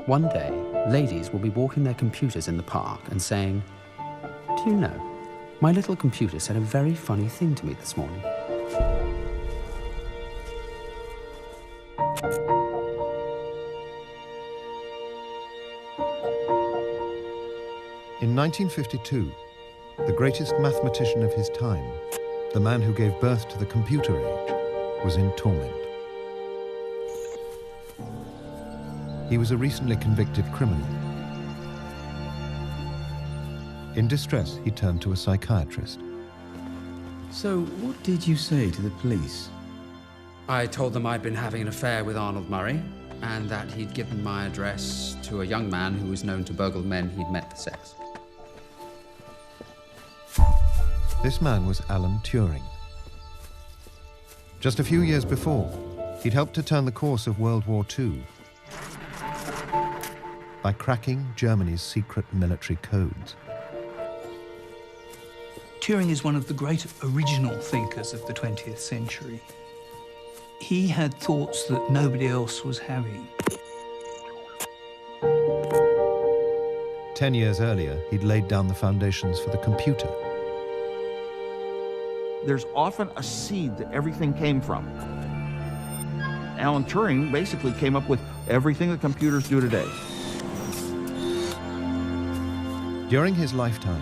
One day, ladies will be walking their computers in the park and saying, "Do you know, my little computer said a very funny thing to me this morning." In 1952, the greatest mathematician of his time, the man who gave birth to the computer age, was in torment. He was a recently convicted criminal. In distress, he turned to a psychiatrist. So, what did you say to the police? I told them I'd been having an affair with Arnold Murray, and that he'd given my address to a young man who was known to burgle men he'd met for sex. This man was Alan Turing. Just a few years before, he'd helped to turn the course of World War II by cracking Germany's secret military codes. Turing is one of the great original thinkers of the 20th century. He had thoughts that nobody else was having. 10 years earlier, he'd laid down the foundations for the computer. There's often a seed that everything came from. Alan Turing basically came up with everything that computers do today. During his lifetime,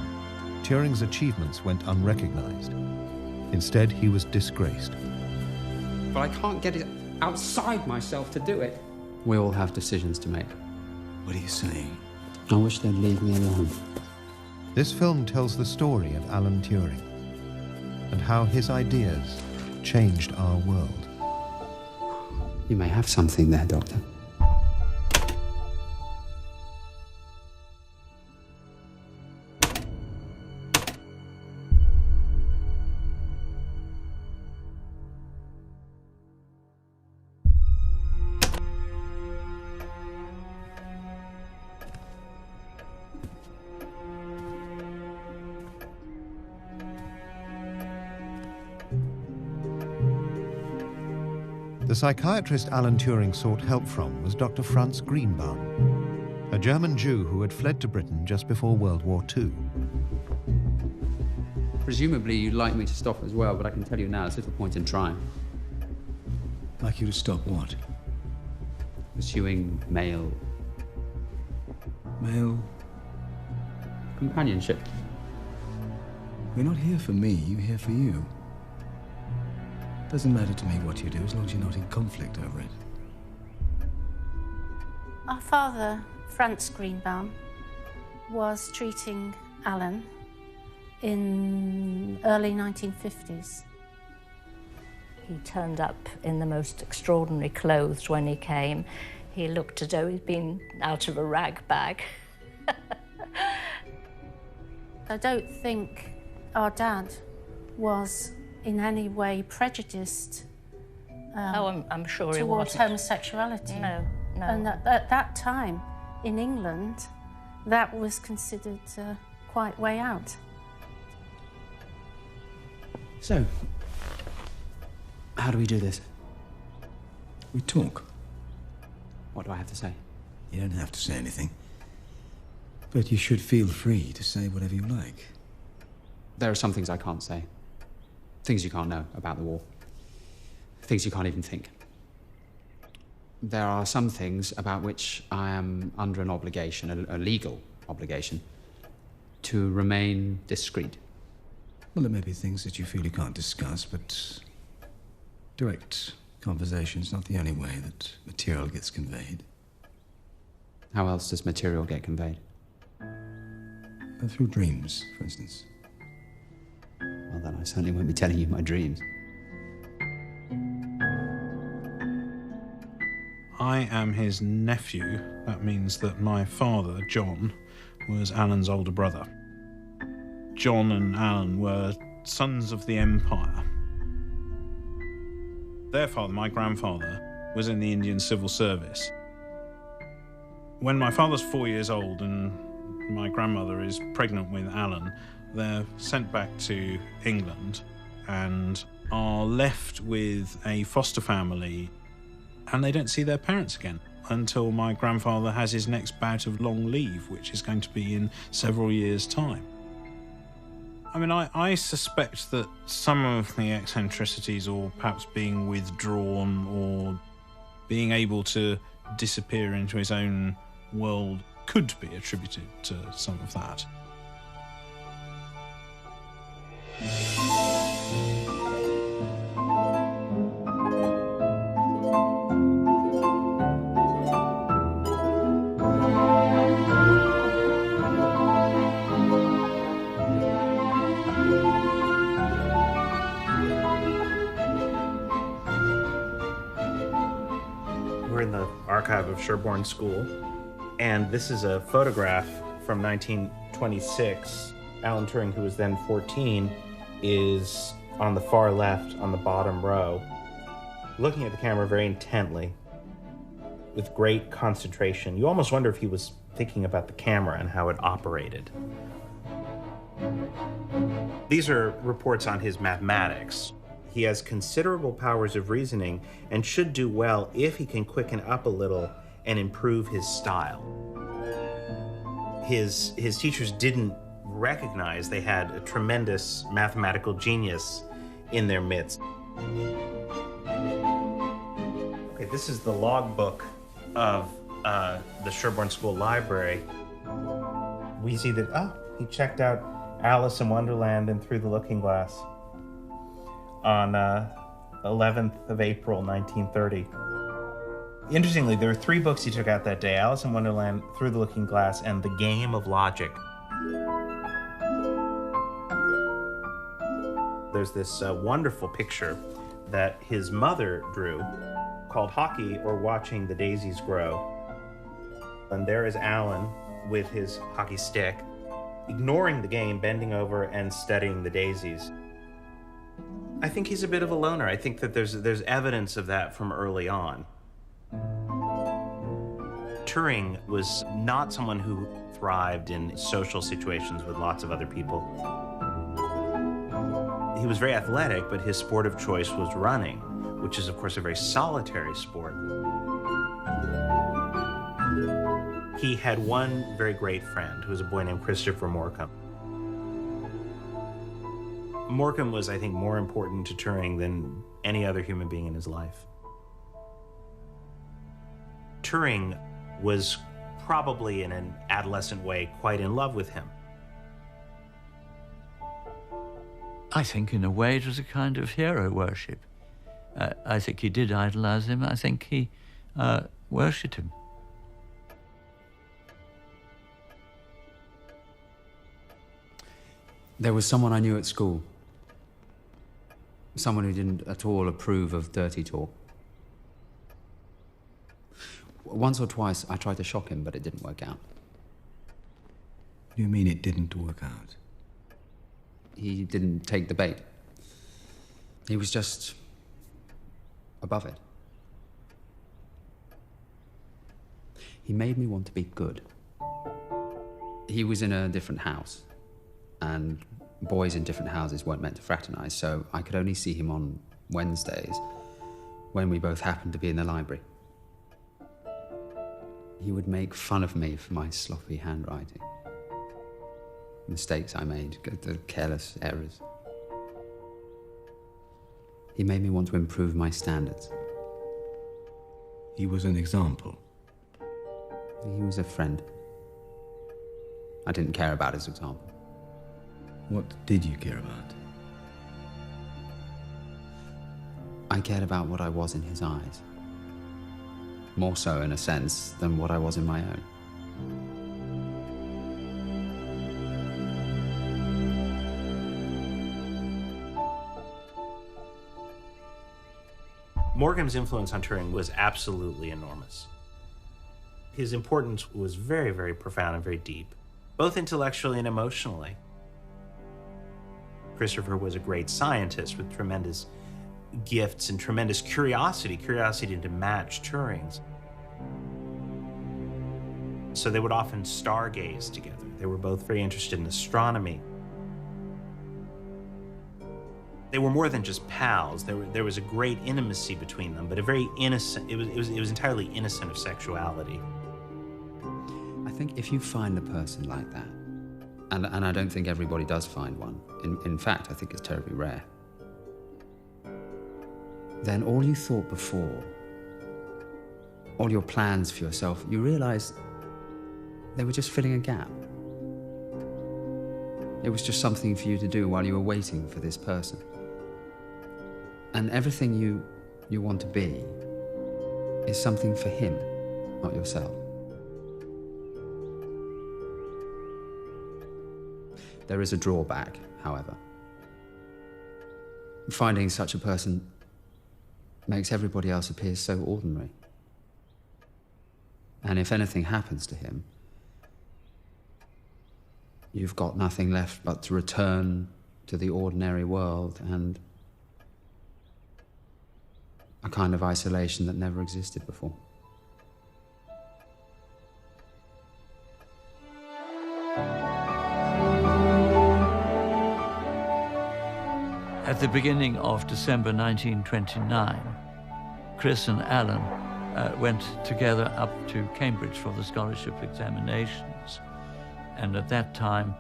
Turing's achievements went unrecognized. Instead, he was disgraced. But I can't get it outside myself to do it. We all have decisions to make. What are you saying? I wish they'd leave me alone. This film tells the story of Alan Turing and how his ideas changed our world. You may have something there, Doctor. The psychiatrist Alan Turing sought help from was Dr. Franz Greenbaum, a German Jew who had fled to Britain just before World War II. Presumably you'd like me to stop as well, but I can tell you now there's little point in trying. Like you to stop what? Pursuing male Male? companionship. We're not here for me, you're here for you. Doesn't matter to me what you do, as long as you're not in conflict over it. Our father, Franz Greenbaum, was treating Alan in early 1950s. He turned up in the most extraordinary clothes when he came. He looked as though he'd been out of a rag bag. I don't think our dad was in any way prejudiced I'm sure he towards wasn't. homosexuality. No, no. And at that time, in England, that was considered quite way out. So, how do we do this? We talk. What do I have to say? You don't have to say anything. But you should feel free to say whatever you like. There are some things I can't say. Things you can't know about the war. Things you can't even think. There are some things about which I am under an obligation, a legal obligation, to remain discreet. Well, there may be things that you feel you can't discuss, but direct conversation's not the only way that material gets conveyed. How else does material get conveyed? Through dreams, for instance. Well, then I certainly won't be telling you my dreams. I am his nephew. That means that my father, John, was Alan's older brother. John and Alan were sons of the Empire. Their father, my grandfather, was in the Indian Civil Service. When my father's 4 years old and my grandmother is pregnant with Alan, they're sent back to England and are left with a foster family, and they don't see their parents again. until my grandfather has his next bout of long leave, which is going to be in several years' time. I mean, I suspect that some of the eccentricities, or perhaps being withdrawn or being able to disappear into his own world, could be attributed to some of that. We're in the archive of Sherborne School, and this is a photograph from 1926. Alan Turing, who was then 14, is on the far left on the bottom row, looking at the camera very intently, with great concentration. You almost wonder if he was thinking about the camera and how it operated. These are reports on his mathematics. He has considerable powers of reasoning and should do well if he can quicken up a little and improve his style. His teachers didn't recognize they had a tremendous mathematical genius in their midst. Okay, this is the logbook of the Sherborne School Library. We see that, he checked out Alice in Wonderland and Through the Looking Glass on 11th of April, 1930. Interestingly, there are 3 books he took out that day: Alice in Wonderland, Through the Looking Glass, and The Game of Logic. There's this wonderful picture that his mother drew called Hockey or Watching the Daisies Grow. And there is Alan with his hockey stick, ignoring the game, bending over and studying the daisies. I think he's a bit of a loner. I think that there's evidence of that from early on. Turing was not someone who thrived in social situations with lots of other people. He was very athletic, but his sport of choice was running, which is, of course, a very solitary sport. He had one very great friend, who was a boy named Christopher Morcom. Morcom was, I think, more important to Turing than any other human being in his life. Turing was probably, in an adolescent way, quite in love with him. I think, in a way, it was a kind of hero worship. I think he did idolize him. I think he worshipped him. There was someone I knew at school. Someone who didn't at all approve of dirty talk. Once or twice I tried to shock him, but it didn't work out. What do you mean it didn't work out? He didn't take the bait. He was just above it. He made me want to be good. He was in a different house, and boys in different houses weren't meant to fraternize, so I could only see him on Wednesdays when we both happened to be in the library. He would make fun of me for my sloppy handwriting, mistakes I made, the careless errors. He made me want to improve my standards. He was an example. He was a friend. I didn't care about his example. What did you care about? I cared about what I was in his eyes. More so, in a sense, than what I was in my own. Morcom's influence on Turing was absolutely enormous. His importance was very, very profound and very deep, both intellectually and emotionally. Christopher was a great scientist with tremendous gifts and tremendous curiosity to match Turing's. So they would often stargaze together. They were both very interested in astronomy. They were more than just pals. There was a great intimacy between them, but a very innocent, it was entirely innocent of sexuality. I think if you find a person like that, and I don't think everybody does find one, in fact, I think it's terribly rare, then all you thought before, all your plans for yourself, you realize they were just filling a gap. It was just something for you to do while you were waiting for this person. And everything you want to be is something for him, not yourself. There is a drawback, however. Finding such a person makes everybody else appear so ordinary. And if anything happens to him, you've got nothing left but to return to the ordinary world and a kind of isolation that never existed before. At the beginning of December 1929, Chris and Alan went together up to Cambridge for the scholarship examinations. And at that time,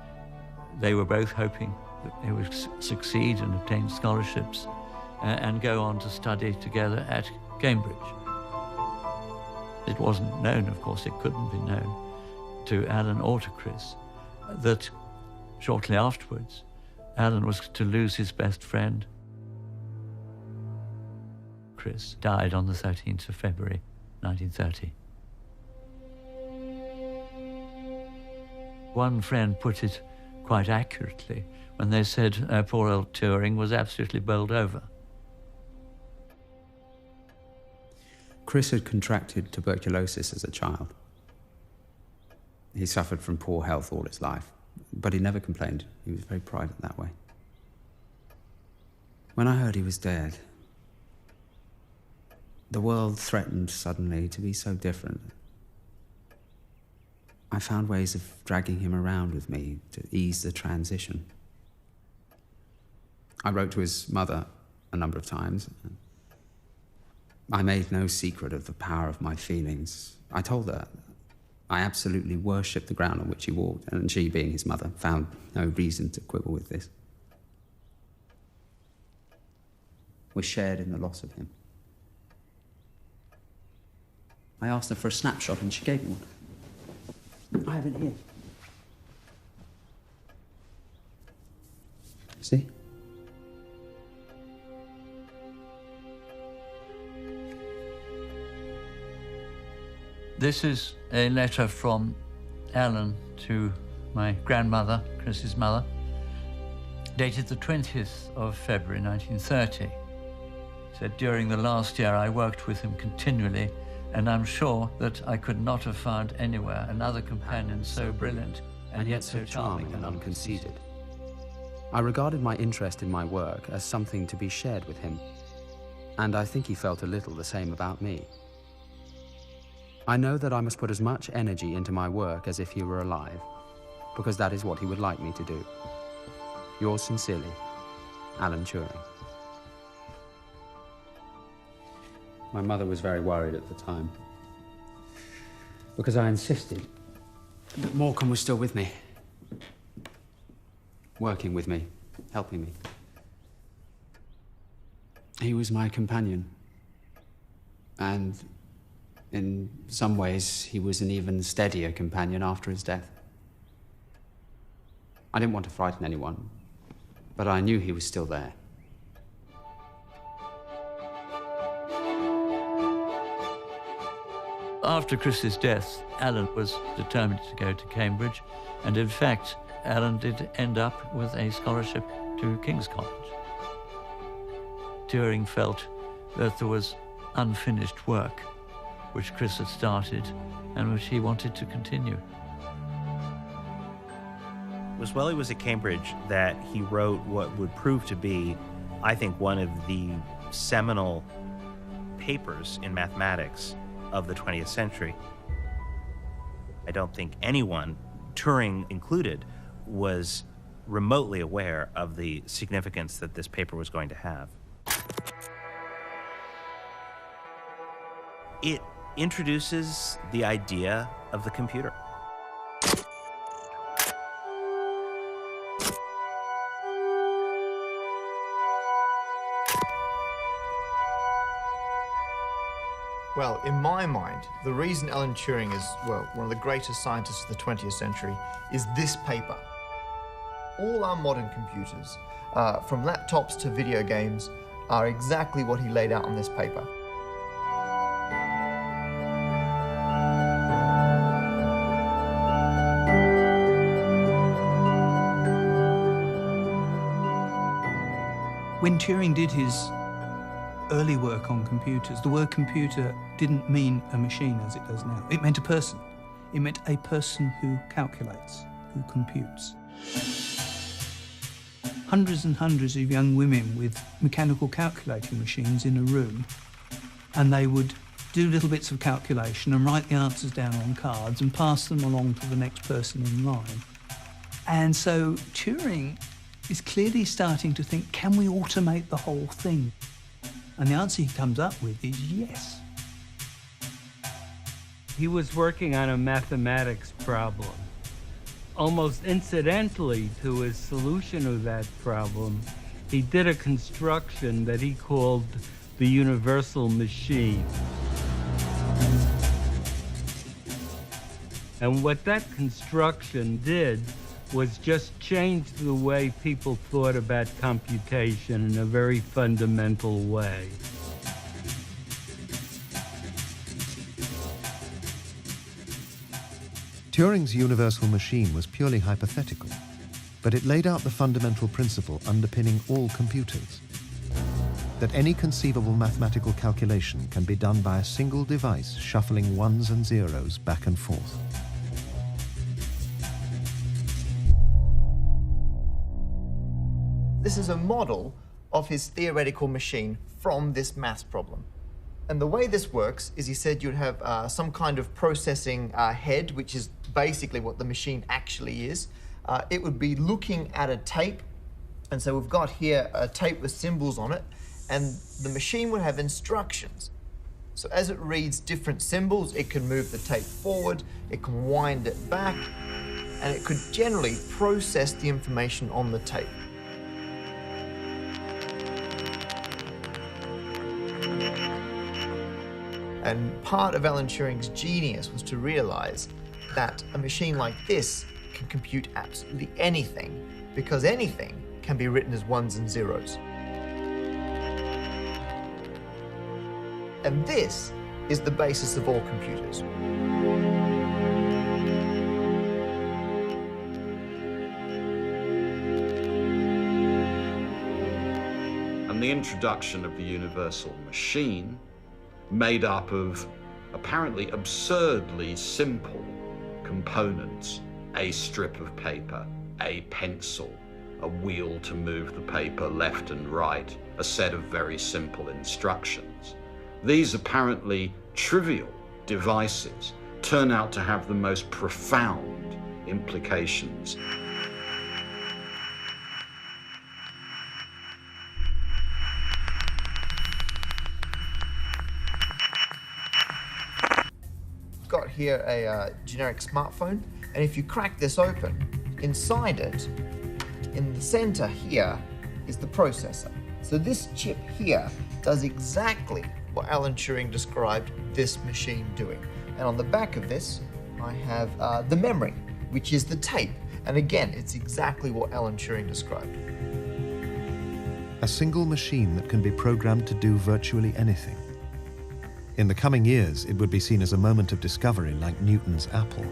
they were both hoping that they would succeed and obtain scholarships and go on to study together at Cambridge. It wasn't known, of course, it couldn't be known to Alan or to Chris, that shortly afterwards, Alan was to lose his best friend. Chris died on the 13th of February, 1930. One friend put it quite accurately when they said poor old Turing was absolutely bowled over. Chris had contracted tuberculosis as a child. He suffered from poor health all his life, but he never complained. He was very private that way. When I heard he was dead, the world threatened suddenly to be so different. I found ways of dragging him around with me to ease the transition. I wrote to his mother a number of times. I made no secret of the power of my feelings. I told her I absolutely worshipped the ground on which he walked, and she, being his mother, found no reason to quibble with this. We shared in the loss of him. I asked her for a snapshot, and she gave me one. I have it here. See? This is a letter from Alan to my grandmother, Chris's mother, dated the 20th of February 1930. It said, during the last year I worked with him continually, and I'm sure that I could not have found anywhere another companion so brilliant and yet so charming and unconceited. I regarded my interest in my work as something to be shared with him, and I think he felt a little the same about me. I know that I must put as much energy into my work as if he were alive, because that is what he would like me to do. Yours sincerely, Alan Turing. My mother was very worried at the time, because I insisted that Morecambe was still with me, working with me, helping me. He was my companion, and in some ways, he was an even steadier companion after his death. I didn't want to frighten anyone, but I knew he was still there. After Chris's death, Alan was determined to go to Cambridge, and in fact, Alan did end up with a scholarship to King's College. Turing felt that there was unfinished work which Chris had started and which he wanted to continue. It was while he was at Cambridge that he wrote what would prove to be, I think, one of the seminal papers in mathematics of the 20th century. I don't think anyone, Turing included, was remotely aware of the significance that this paper was going to have. It introduces the idea of the computer. Well, in my mind, the reason Alan Turing is, well, one of the greatest scientists of the 20th century is this paper. All our modern computers, from laptops to video games, are exactly what he laid out on this paper. When Turing did his early work on computers, the word computer didn't mean a machine as it does now. It meant a person. It meant a person who calculates, who computes. Hundreds and hundreds of young women with mechanical calculating machines in a room, and they would do little bits of calculation and write the answers down on cards and pass them along to the next person in line. And so Turing is clearly starting to think, can we automate the whole thing? And the answer he comes up with is yes. He was working on a mathematics problem. Almost incidentally to his solution of that problem, he did a construction that he called the universal machine. And what that construction did was just change the way people thought about computation in a very fundamental way. Turing's universal machine was purely hypothetical, but it laid out the fundamental principle underpinning all computers: that any conceivable mathematical calculation can be done by a single device shuffling ones and zeros back and forth. This is a model of his theoretical machine from this maths problem. And the way this works is he said you'd have some kind of processing head, which is basically what the machine actually is. It would be looking at a tape. And so we've got here a tape with symbols on it, and the machine would have instructions. So as it reads different symbols, it can move the tape forward, it can wind it back, and it could generally process the information on the tape. And part of Alan Turing's genius was to realize that a machine like this can compute absolutely anything, because anything can be written as ones and zeros. And this is the basis of all computers. And the introduction of the universal machine, made up of apparently absurdly simple components: a strip of paper, a pencil, a wheel to move the paper left and right, a set of very simple instructions. These apparently trivial devices turn out to have the most profound implications. Got here a generic smartphone, and if you crack this open, inside it, in the center here, is the processor. So this chip here does exactly what Alan Turing described this machine doing. And on the back of this, I have the memory, which is the tape. And again, it's exactly what Alan Turing described. A single machine that can be programmed to do virtually anything. In the coming years, it would be seen as a moment of discovery like Newton's apple.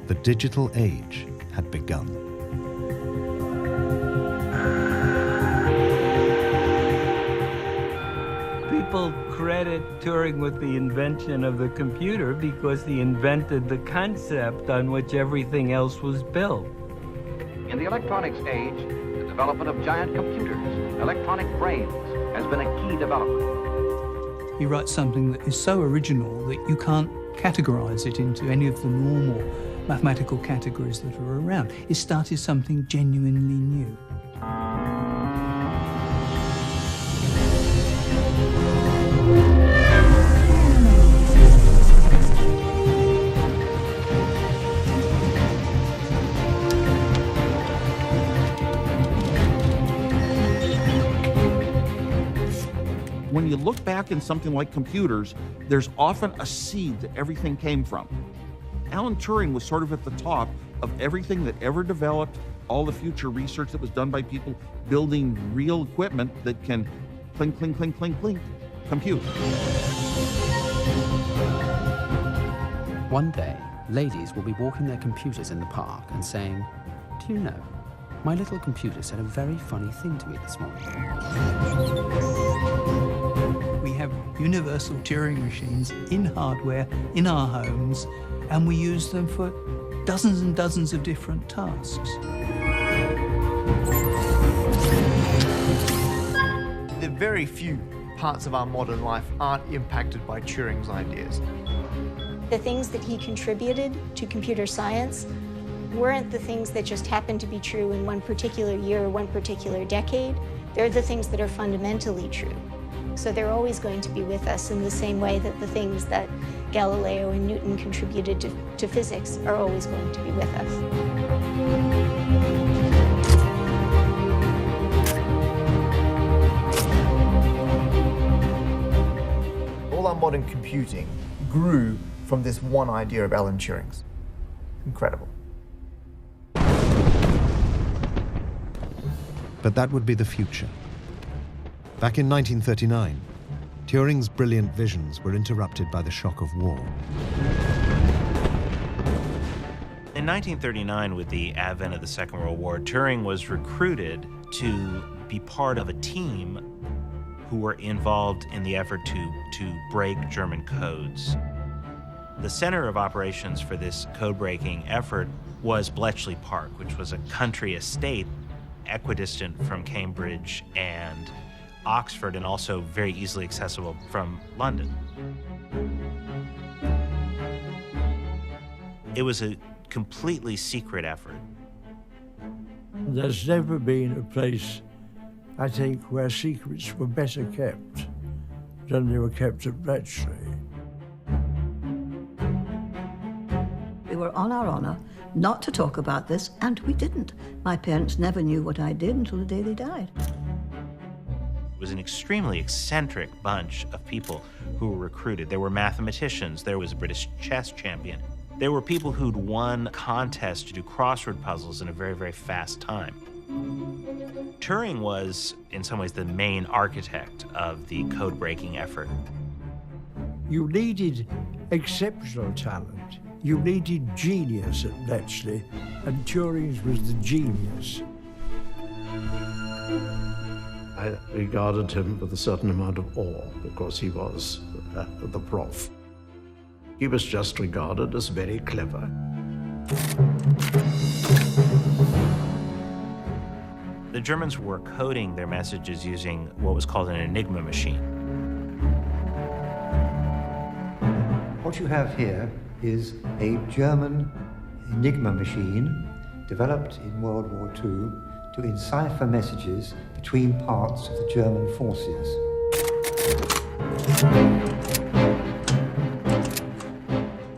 The digital age had begun. People credit Turing with the invention of the computer because he invented the concept on which everything else was built. In the electronics age, the development of giant computers, electronic brains, has been a key development. He writes something that is so original that you can't categorize it into any of the normal mathematical categories that are around. It started something genuinely new. When you look back in something like computers, there's often a seed that everything came from. Alan Turing was sort of at the top of everything that ever developed, all the future research that was done by people building real equipment that can clink, clink, clink, clink, clink, compute. One day, ladies will be walking their computers in the park and saying, "Do you know, my little computer said a very funny thing to me this morning." We have universal Turing machines in hardware, in our homes, and we use them for dozens and dozens of different tasks. The very few parts of our modern life aren't impacted by Turing's ideas. The things that he contributed to computer science weren't the things that just happened to be true in one particular year or one particular decade. They're the things that are fundamentally true. So they're always going to be with us in the same way that the things that Galileo and Newton contributed to physics are always going to be with us. All our modern computing grew from this one idea of Alan Turing's. Incredible. But that would be the future. Back in 1939, Turing's brilliant visions were interrupted by the shock of war. In 1939, with the advent of the Second World War, Turing was recruited to be part of a team who were involved in the effort to break German codes. The center of operations for this code-breaking effort was Bletchley Park, which was a country estate equidistant from Cambridge and Oxford, and also very easily accessible from London. It was a completely secret effort. There's never been a place, I think, where secrets were better kept than they were kept at Bletchley. We were on our honor not to talk about this, and we didn't. My parents never knew what I did until the day they died. It was an extremely eccentric bunch of people who were recruited. There were mathematicians, there was a British chess champion. There were people who'd won contests to do crossword puzzles in a very, very fast time. Turing was, in some ways, the main architect of the code-breaking effort. You needed exceptional talent. You needed genius at Bletchley, and Turing's was the genius. I regarded him with a certain amount of awe because he was the prof. He was just regarded as very clever. The Germans were coding their messages using what was called an Enigma machine. What you have here is a German Enigma machine developed in World War II to encipher messages between parts of the German forces.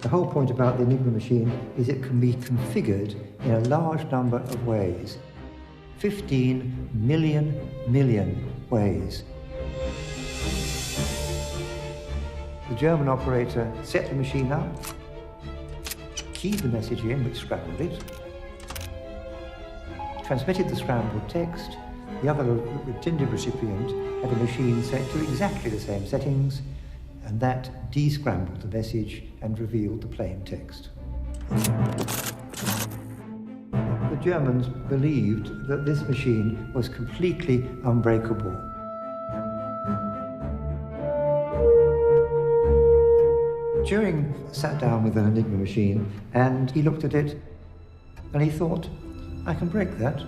The whole point about the Enigma machine is it can be configured in a large number of ways. 15 million ways. The German operator set the machine up, keyed the message in, which scrambled it, transmitted the scrambled text. The other intended recipient had a machine set to exactly the same settings, and that de-scrambled the message and revealed the plain text. The Germans believed that this machine was completely unbreakable. Turing sat down with an Enigma machine and he looked at it and he thought, I can break that.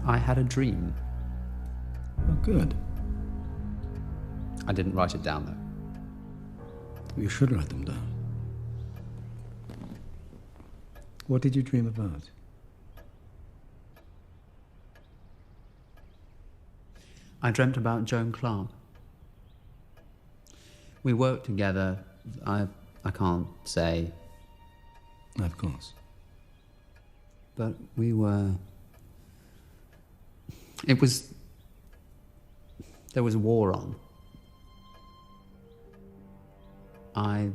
I had a dream. Oh, good. I didn't write it down, though. You should write them down. What did you dream about? I dreamt about Joan Clark. We worked together. I can't say. Of course. But we were... It was... There was a war on. I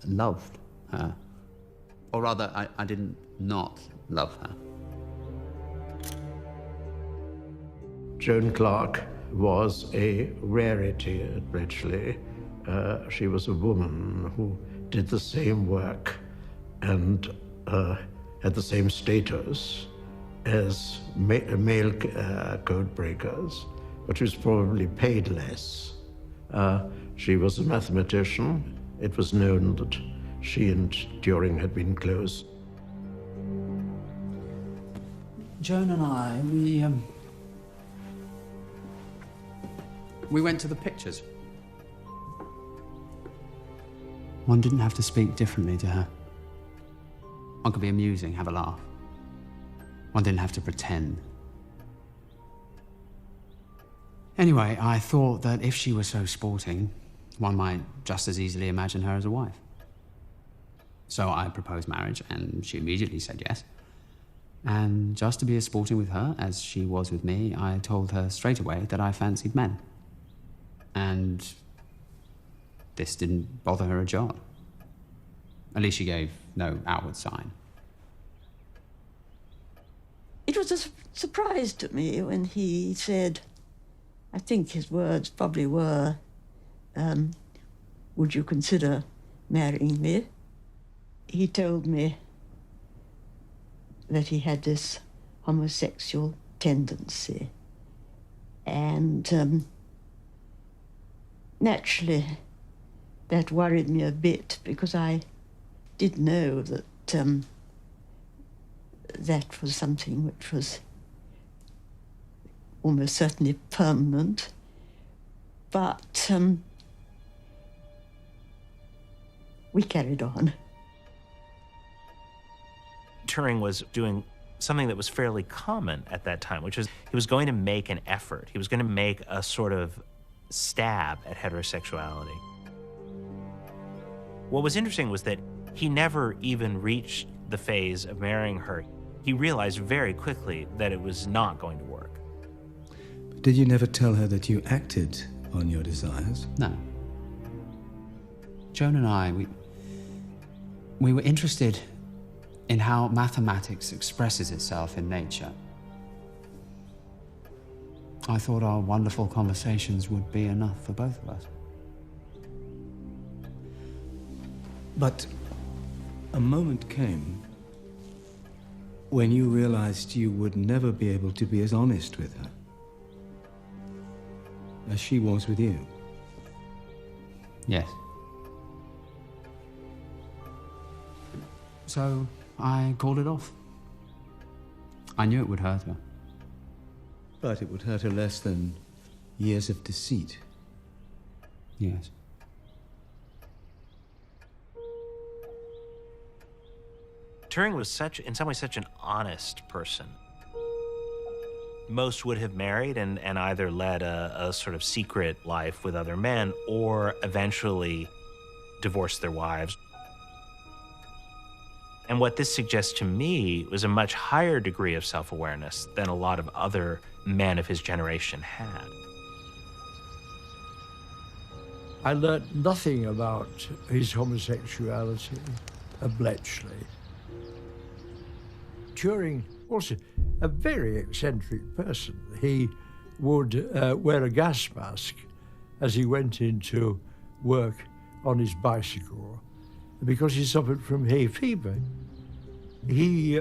loved her. Or rather, I didn't not love her. Joan Clark was a rarity at Bletchley. She was a woman who did the same work and had the same status as male codebreakers, but she was probably paid less. She was a mathematician. It was known that she and Turing had been close. Joan and I, we went to the pictures. One didn't have to speak differently to her. One could be amusing, have a laugh. One didn't have to pretend. Anyway, I thought that if she was so sporting, one might just as easily imagine her as a wife. So I proposed marriage, and she immediately said yes. And just to be as sporting with her as she was with me, I told her straight away that I fancied men. And this didn't bother her a jot. At least she gave no outward sign. It was a surprise to me when he said, I think his words probably were, would you consider marrying me? He told me that he had this homosexual tendency. And naturally, that worried me a bit because I did know that that was something which was almost certainly permanent. But we carried on. Turing was doing something that was fairly common at that time, which was he was going to make an effort. He was going to make a sort of stab at heterosexuality. What was interesting was that he never even reached the phase of marrying her. He realized very quickly that it was not going to work. But did you never tell her that you acted on your desires? No. Joan and I, we were interested in how mathematics expresses itself in nature. I thought our wonderful conversations would be enough for both of us. But a moment came when you realized you would never be able to be as honest with her as she was with you. Yes. So I called it off. I knew it would hurt her. But it would hurt her less than years of deceit. Yes. Turing was in some ways, such an honest person. Most would have married and either led a sort of secret life with other men or eventually divorced their wives. And what this suggests to me was a much higher degree of self-awareness than a lot of other men of his generation had. I learnt nothing about his homosexuality at Bletchley. Turing was a very eccentric person. He would wear a gas mask as he went into work on his bicycle because he suffered from hay fever. He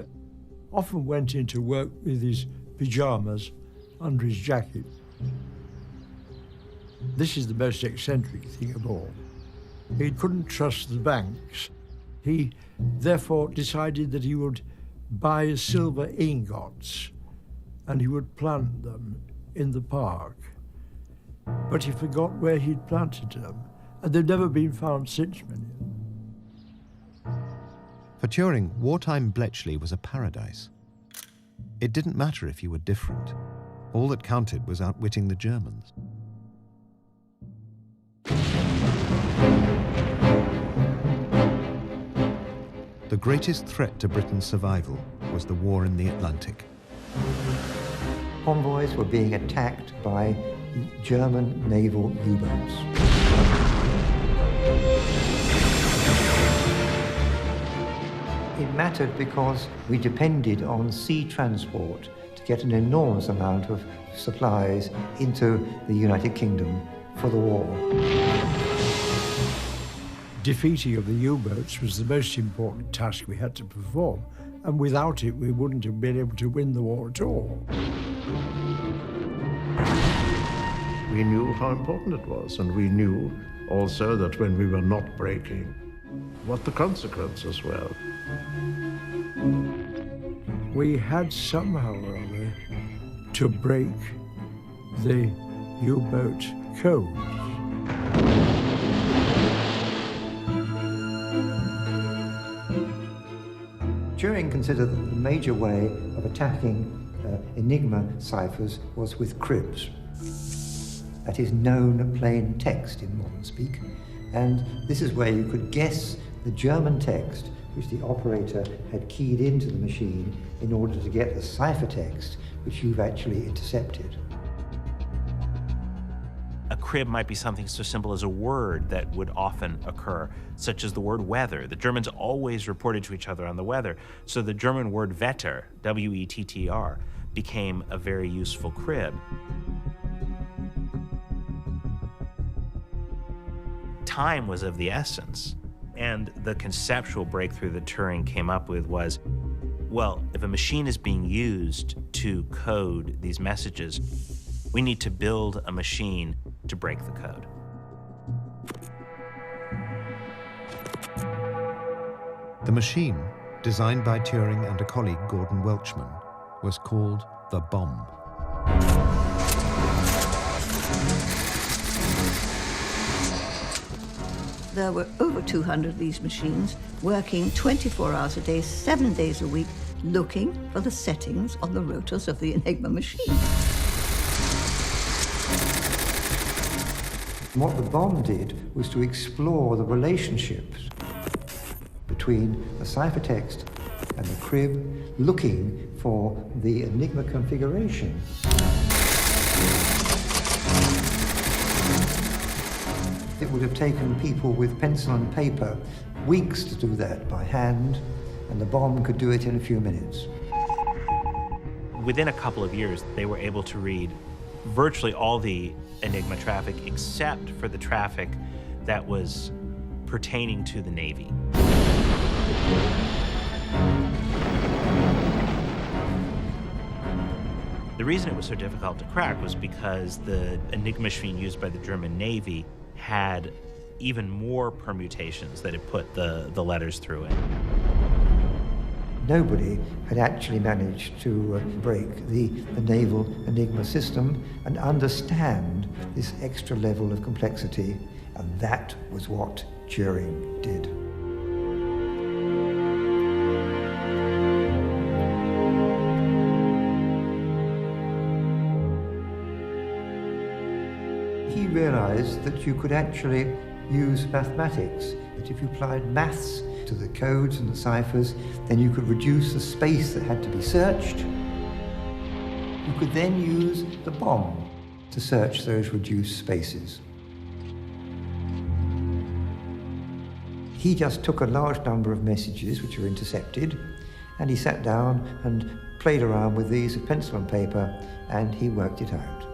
often went into work with his pajamas under his jacket. This is the most eccentric thing of all. He couldn't trust the banks. He therefore decided that he would buy silver ingots and he would plant them in the park. But he forgot where he'd planted them, and they've never been found since, many of them. For Turing, wartime Bletchley was a paradise. It didn't matter if you were different. All that counted was outwitting the Germans. The greatest threat to Britain's survival was the war in the Atlantic. Convoys were being attacked by German naval U-boats. It mattered because we depended on sea transport to get an enormous amount of supplies into the United Kingdom for the war. Defeating of the U-boats was the most important task we had to perform, and without it we wouldn't have been able to win the war at all. We knew how important it was, and we knew also that when we were not breaking, what the consequences were. We had somehow or other to break the U-boat codes. Turing considered that the major way of attacking Enigma ciphers was with cribs. That is known plain text in modern speak, and this is where you could guess the German text which the operator had keyed into the machine in order to get the ciphertext which you've actually intercepted. A crib might be something so simple as a word that would often occur, such as the word weather. The Germans always reported to each other on the weather, so the German word Wetter, W-E-T-T-R, became a very useful crib. Time was of the essence, and the conceptual breakthrough that Turing came up with was, well, if a machine is being used to code these messages, we need to build a machine to break the code. The machine, designed by Turing and a colleague, Gordon Welchman, was called the bomb. There were over 200 of these machines working 24 hours a day, 7 days a week, looking for the settings on the rotors of the Enigma machine. What the bomb did was to explore the relationships between the ciphertext and the crib, looking for the Enigma configuration. It would have taken people with pencil and paper weeks to do that by hand, and the bomb could do it in a few minutes. Within a couple of years, they were able to read virtually all the Enigma traffic except for the traffic that was pertaining to the Navy. The reason it was so difficult to crack was because the Enigma machine used by the German Navy had even more permutations that it put the letters through it. Nobody had actually managed to break the naval Enigma system and understand this extra level of complexity, and that was what Turing did. He realized that you could actually use mathematics, that if you applied maths to the codes and the ciphers, then you could reduce the space that had to be searched. You could then use the bomb to search those reduced spaces. He just took a large number of messages which were intercepted, and he sat down and played around with these with pencil and paper, and he worked it out.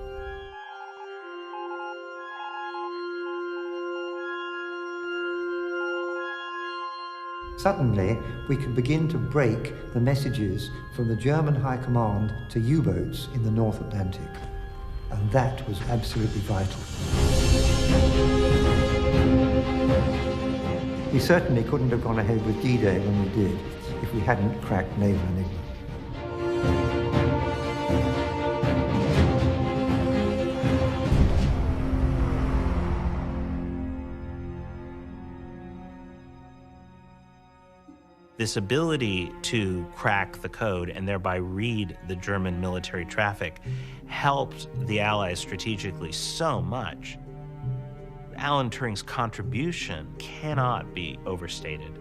Suddenly, we could begin to break the messages from the German High Command to U-boats in the North Atlantic. And that was absolutely vital. We certainly couldn't have gone ahead with D-Day when we did if we hadn't cracked naval Enigma. This ability to crack the code and thereby read the German military traffic helped the Allies strategically so much. Alan Turing's contribution cannot be overstated.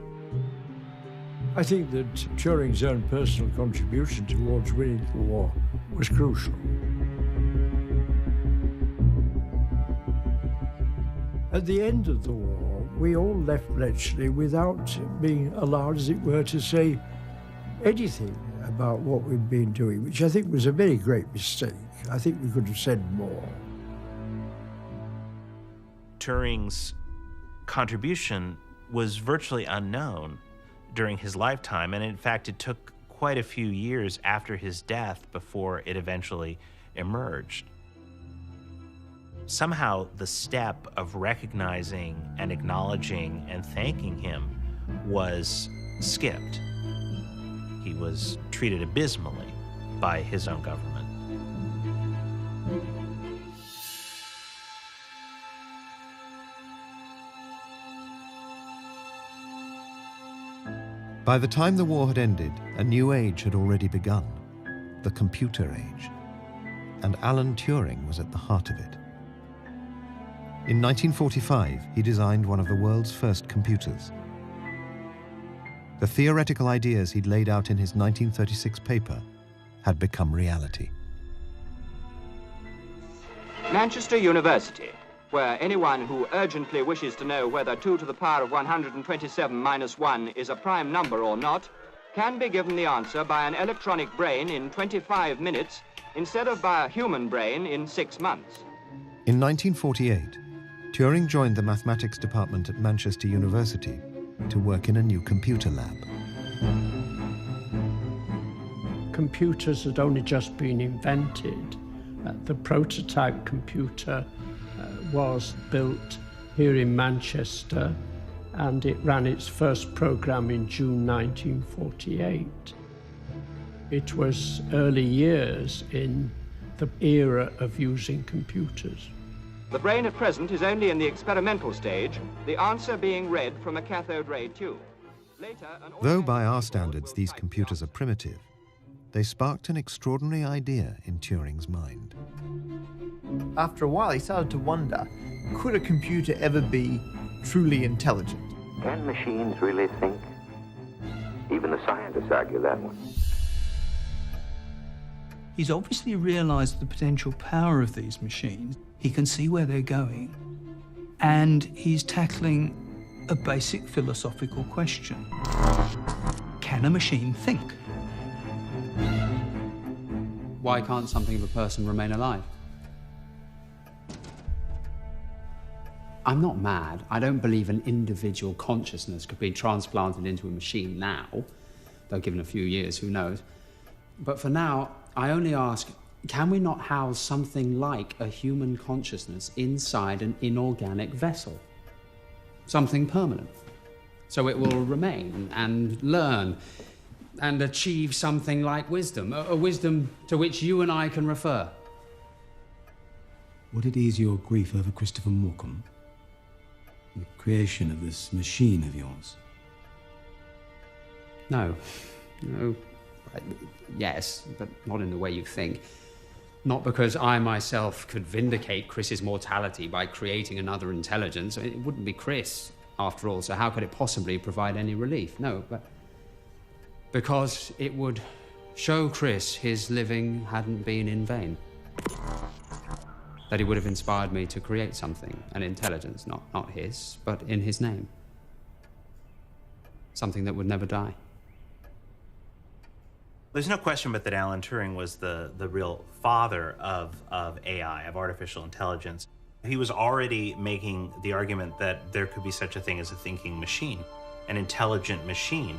I think that Turing's own personal contribution towards winning the war was crucial. At the end of the war, we all left Bletchley without being allowed, as it were, to say anything about what we'd been doing, which I think was a very great mistake. I think we could have said more. Turing's contribution was virtually unknown during his lifetime, and in fact, it took quite a few years after his death before it eventually emerged. Somehow, the step of recognizing and acknowledging and thanking him was skipped. He was treated abysmally by his own government. By the time the war had ended, a new age had already begun, the computer age, and Alan Turing was at the heart of it. In 1945, he designed one of the world's first computers. The theoretical ideas he'd laid out in his 1936 paper had become reality. Manchester University, where anyone who urgently wishes to know whether 2 to the power of 127 minus 1 is a prime number or not, can be given the answer by an electronic brain in 25 minutes instead of by a human brain in 6 months. In 1948, Turing joined the mathematics department at Manchester University to work in a new computer lab. Computers had only just been invented. The prototype computer was built here in Manchester, and it ran its first program in June 1948. It was early years in the era of using computers. The brain at present is only in the experimental stage, the answer being read from a cathode ray tube. Later, Though by our standards these computers are primitive, they sparked an extraordinary idea in Turing's mind. After a while, he started to wonder, could a computer ever be truly intelligent? Can machines really think? Even the scientists argue that one. He's obviously realized the potential power of these machines. He can see where they're going. And he's tackling a basic philosophical question. Can a machine think? Why can't something of a person remain alive? I'm not mad. I don't believe an individual consciousness could be transplanted into a machine now, though given a few years, who knows. But for now, I only ask, can we not house something like a human consciousness inside an inorganic vessel? Something permanent. So it will remain and learn and achieve something like wisdom, a wisdom to which you and I can refer. Would it ease your grief over Christopher Morecambe? The creation of this machine of yours? No. No. Yes, but not in the way you think. Not because I myself could vindicate Chris's mortality by creating another intelligence. I mean, it wouldn't be Chris, after all, so how could it possibly provide any relief? No, but because it would show Chris his living hadn't been in vain. That he would have inspired me to create something, an intelligence, not his, but in his name. Something that would never die. There's no question but that Alan Turing was the real father of AI, of artificial intelligence. He was already making the argument that there could be such a thing as a thinking machine, an intelligent machine.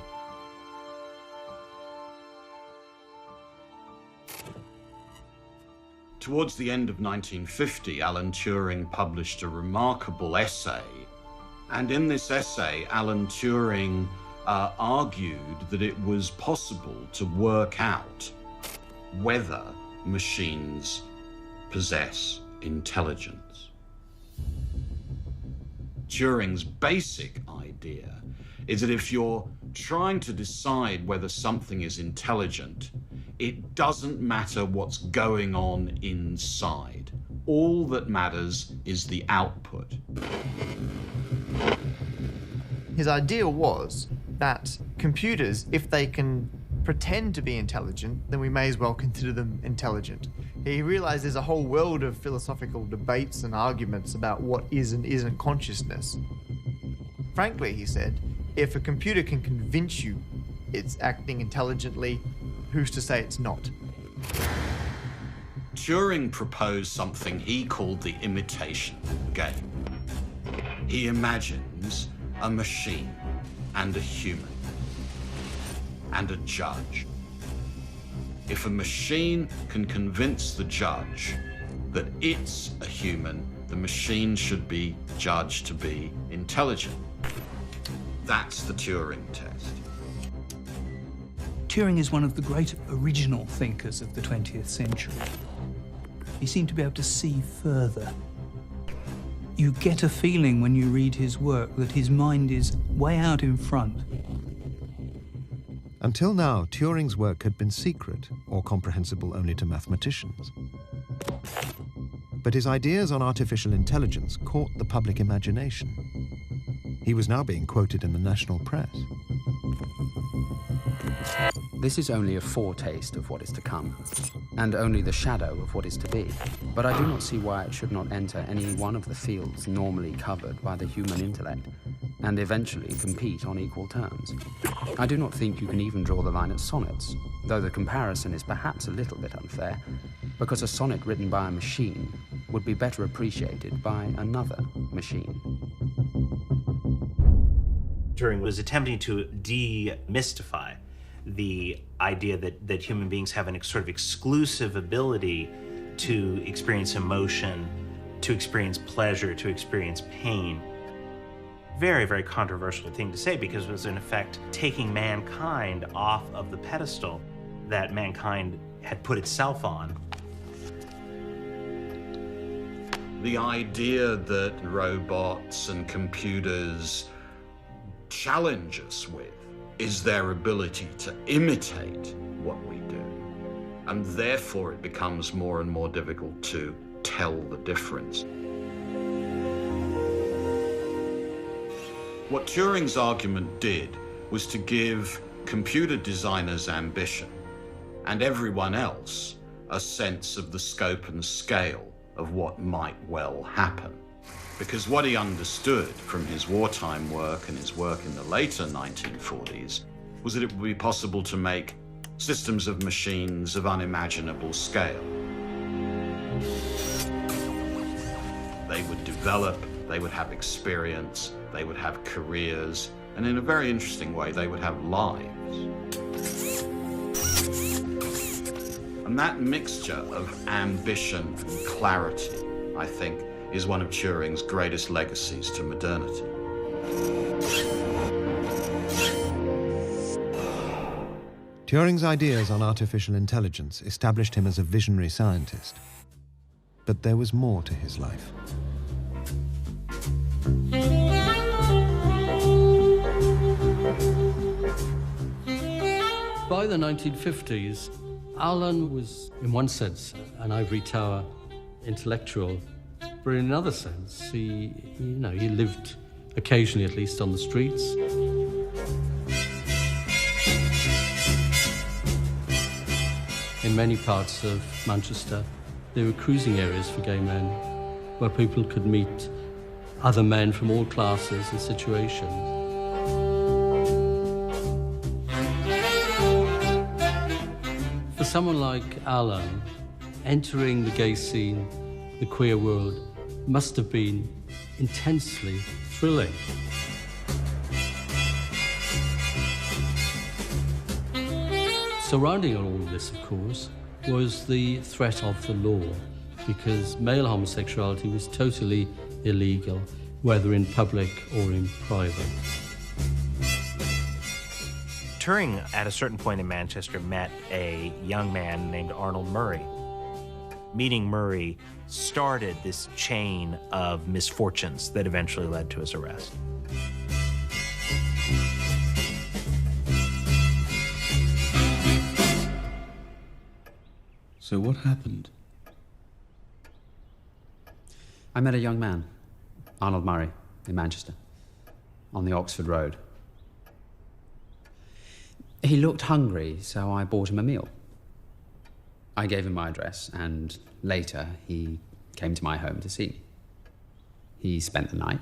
Towards the end of 1950, Alan Turing published a remarkable essay. And in this essay, Alan Turing argued that it was possible to work out whether machines possess intelligence. Turing's basic idea is that if you're trying to decide whether something is intelligent, it doesn't matter what's going on inside. All that matters is the output. His idea was that computers, if they can pretend to be intelligent, then we may as well consider them intelligent. He realized there's a whole world of philosophical debates and arguments about what is and isn't consciousness. Frankly, he said, if a computer can convince you it's acting intelligently, who's to say it's not? Turing proposed something he called the imitation game. He imagines a machine and a human and a judge. If a machine can convince the judge that it's a human, the machine should be judged to be intelligent. That's the Turing test. Turing is one of the great original thinkers of the 20th century. He seemed to be able to see further. You get a feeling when you read his work that his mind is way out in front. Until now, Turing's work had been secret or comprehensible only to mathematicians. But his ideas on artificial intelligence caught the public imagination. He was now being quoted in the national press. This is only a foretaste of what is to come, and only the shadow of what is to be. But I do not see why it should not enter any one of the fields normally covered by the human intellect, and eventually compete on equal terms. I do not think you can even draw the line at sonnets, though the comparison is perhaps a little bit unfair, because a sonnet written by a machine would be better appreciated by another machine. Turing was attempting to demystify the idea that human beings have an sort of exclusive ability to experience emotion, to experience pleasure, to experience pain. Very, very controversial thing to say, because it was in effect taking mankind off of the pedestal that mankind had put itself on. The idea that robots and computers challenge us with is their ability to imitate what we do. And therefore it becomes more and more difficult to tell the difference. What Turing's argument did was to give computer designers ambition and everyone else a sense of the scope and scale of what might well happen. Because what he understood from his wartime work and his work in the later 1940s was that it would be possible to make systems of machines of unimaginable scale. They would develop, they would have experience, they would have careers, and in a very interesting way, they would have lives. And that mixture of ambition and clarity, I think, is one of Turing's greatest legacies to modernity. Turing's ideas on artificial intelligence established him as a visionary scientist. But there was more to his life. By the 1950s, Alan was, in one sense, an ivory tower intellectual, but in another sense, he lived occasionally, at least, on the streets. In many parts of Manchester, there were cruising areas for gay men, where people could meet other men from all classes and situations. For someone like Alan, entering the gay scene, the queer world, must have been intensely thrilling. Surrounding all of this, of course, was the threat of the law, because male homosexuality was totally illegal, whether in public or in private. Turing, at a certain point in Manchester, met a young man named Arnold Murray. Meeting Murray started this chain of misfortunes that eventually led to his arrest. So what happened? I met a young man, Arnold Murray, in Manchester, on the Oxford Road. He looked hungry, so I bought him a meal. I gave him my address, and later he came to my home to see me. He spent the night.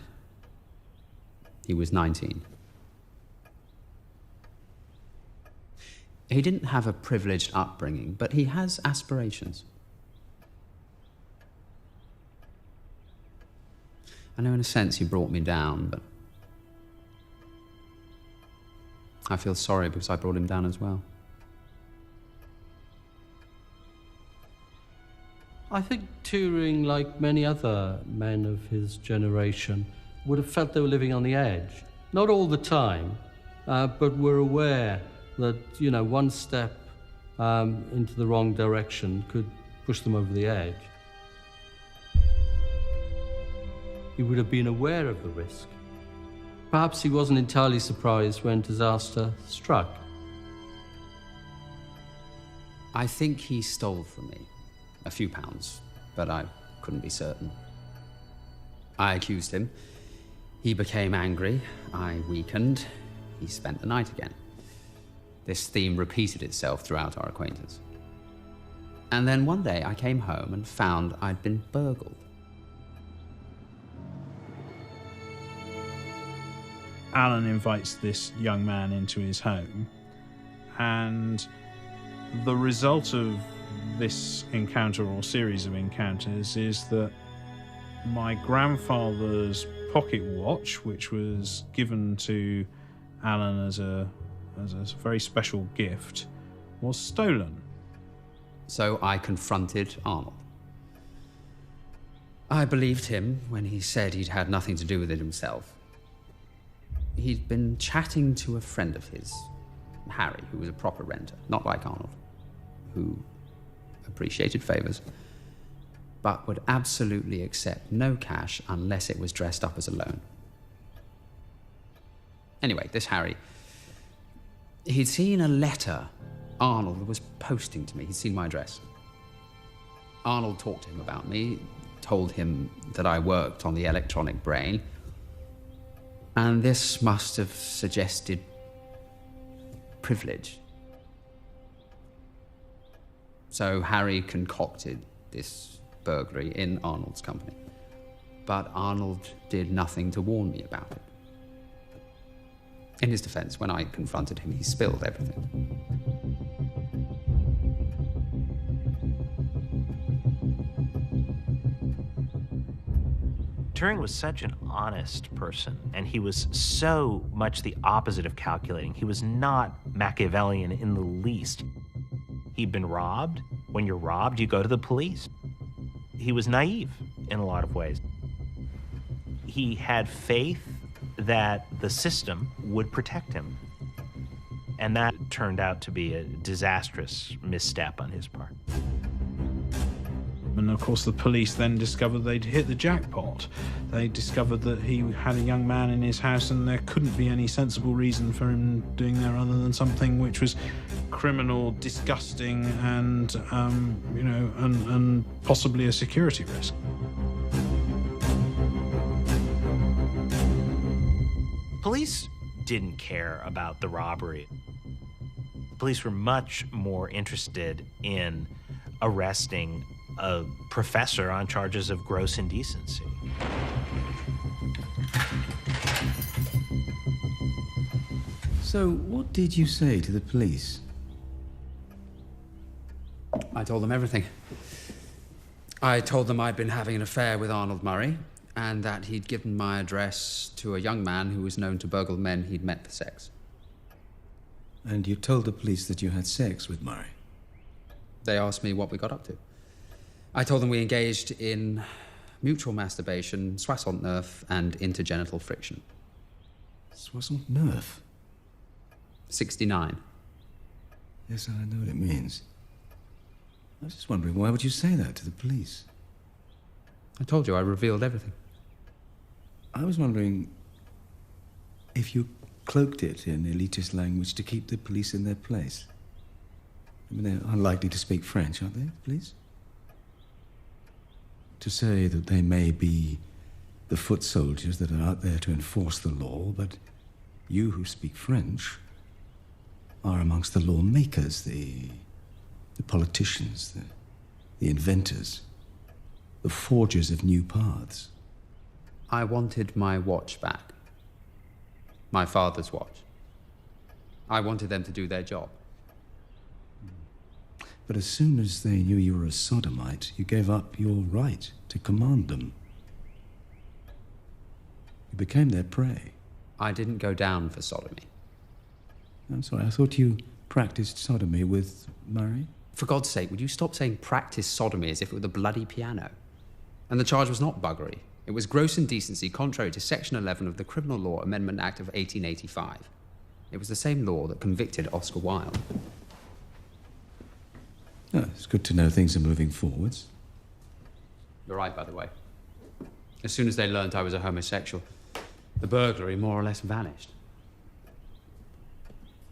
He was 19. He didn't have a privileged upbringing, but he has aspirations. I know in a sense he brought me down, but I feel sorry because I brought him down as well. I think Turing, like many other men of his generation, would have felt they were living on the edge. Not all the time, but were aware that, you know, one step into the wrong direction could push them over the edge. He would have been aware of the risk. Perhaps he wasn't entirely surprised when disaster struck. I think he stole from me a few pounds, but I couldn't be certain. I accused him. He became angry. I weakened. He spent the night again. This theme repeated itself throughout our acquaintance. And then one day I came home and found I'd been burgled. Alan invites this young man into his home, and the result of this encounter or series of encounters is that my grandfather's pocket watch, which was given to Alan as a very special gift, was stolen. So I confronted Arnold. I believed him when he said he'd had nothing to do with it himself. He'd been chatting to a friend of his, Harry, who was a proper renter, not like Arnold, who appreciated favors, but would absolutely accept no cash unless it was dressed up as a loan. Anyway, this Harry, he'd seen a letter Arnold was posting to me. He'd seen my address. Arnold talked to him about me, told him that I worked on the electronic brain, and this must have suggested privilege. So Harry concocted this burglary in Arnold's company. But Arnold did nothing to warn me about it. In his defense, when I confronted him, he spilled everything. Turing was such an honest person, and he was so much the opposite of calculating. He was not Machiavellian in the least. He'd been robbed. When you're robbed, you go to the police. He was naive in a lot of ways. He had faith that the system would protect him. And that turned out to be a disastrous misstep on his part. And of course the police then discovered they'd hit the jackpot. They discovered that he had a young man in his house and there couldn't be any sensible reason for him doing there other than something which was criminal, disgusting, and and possibly a security risk. Police didn't care about the robbery. Police were much more interested in arresting a professor on charges of gross indecency. So, what did you say to the police? I told them everything. I told them I'd been having an affair with Arnold Murray, and that he'd given my address to a young man who was known to burgle men he'd met for sex. And you told the police that you had sex with Murray? They asked me what we got up to. I told them we engaged in mutual masturbation, soixante-neuf, and intergenital friction. Soixante-neuf? 69. Yes, I know what it means. I was just wondering, why would you say that to the police? I told you, I revealed everything. I was wondering if you cloaked it in elitist language to keep the police in their place. I mean, they're unlikely to speak French, aren't they, please? To say that they may be the foot soldiers that are out there to enforce the law, but you who speak French are amongst the lawmakers, the politicians, the inventors, the forgers of new paths. I wanted my watch back. My father's watch. I wanted them to do their job. But as soon as they knew you were a sodomite, you gave up your right to command them. You became their prey. I didn't go down for sodomy. I'm sorry, I thought you practiced sodomy with Murray? For God's sake, would you stop saying practice sodomy as if it were the bloody piano? And the charge was not buggery. It was gross indecency contrary to Section 11 of the Criminal Law Amendment Act of 1885. It was the same law that convicted Oscar Wilde. Oh, it's good to know things are moving forwards. You're right, by the way. As soon as they learned I was a homosexual, the burglary more or less vanished.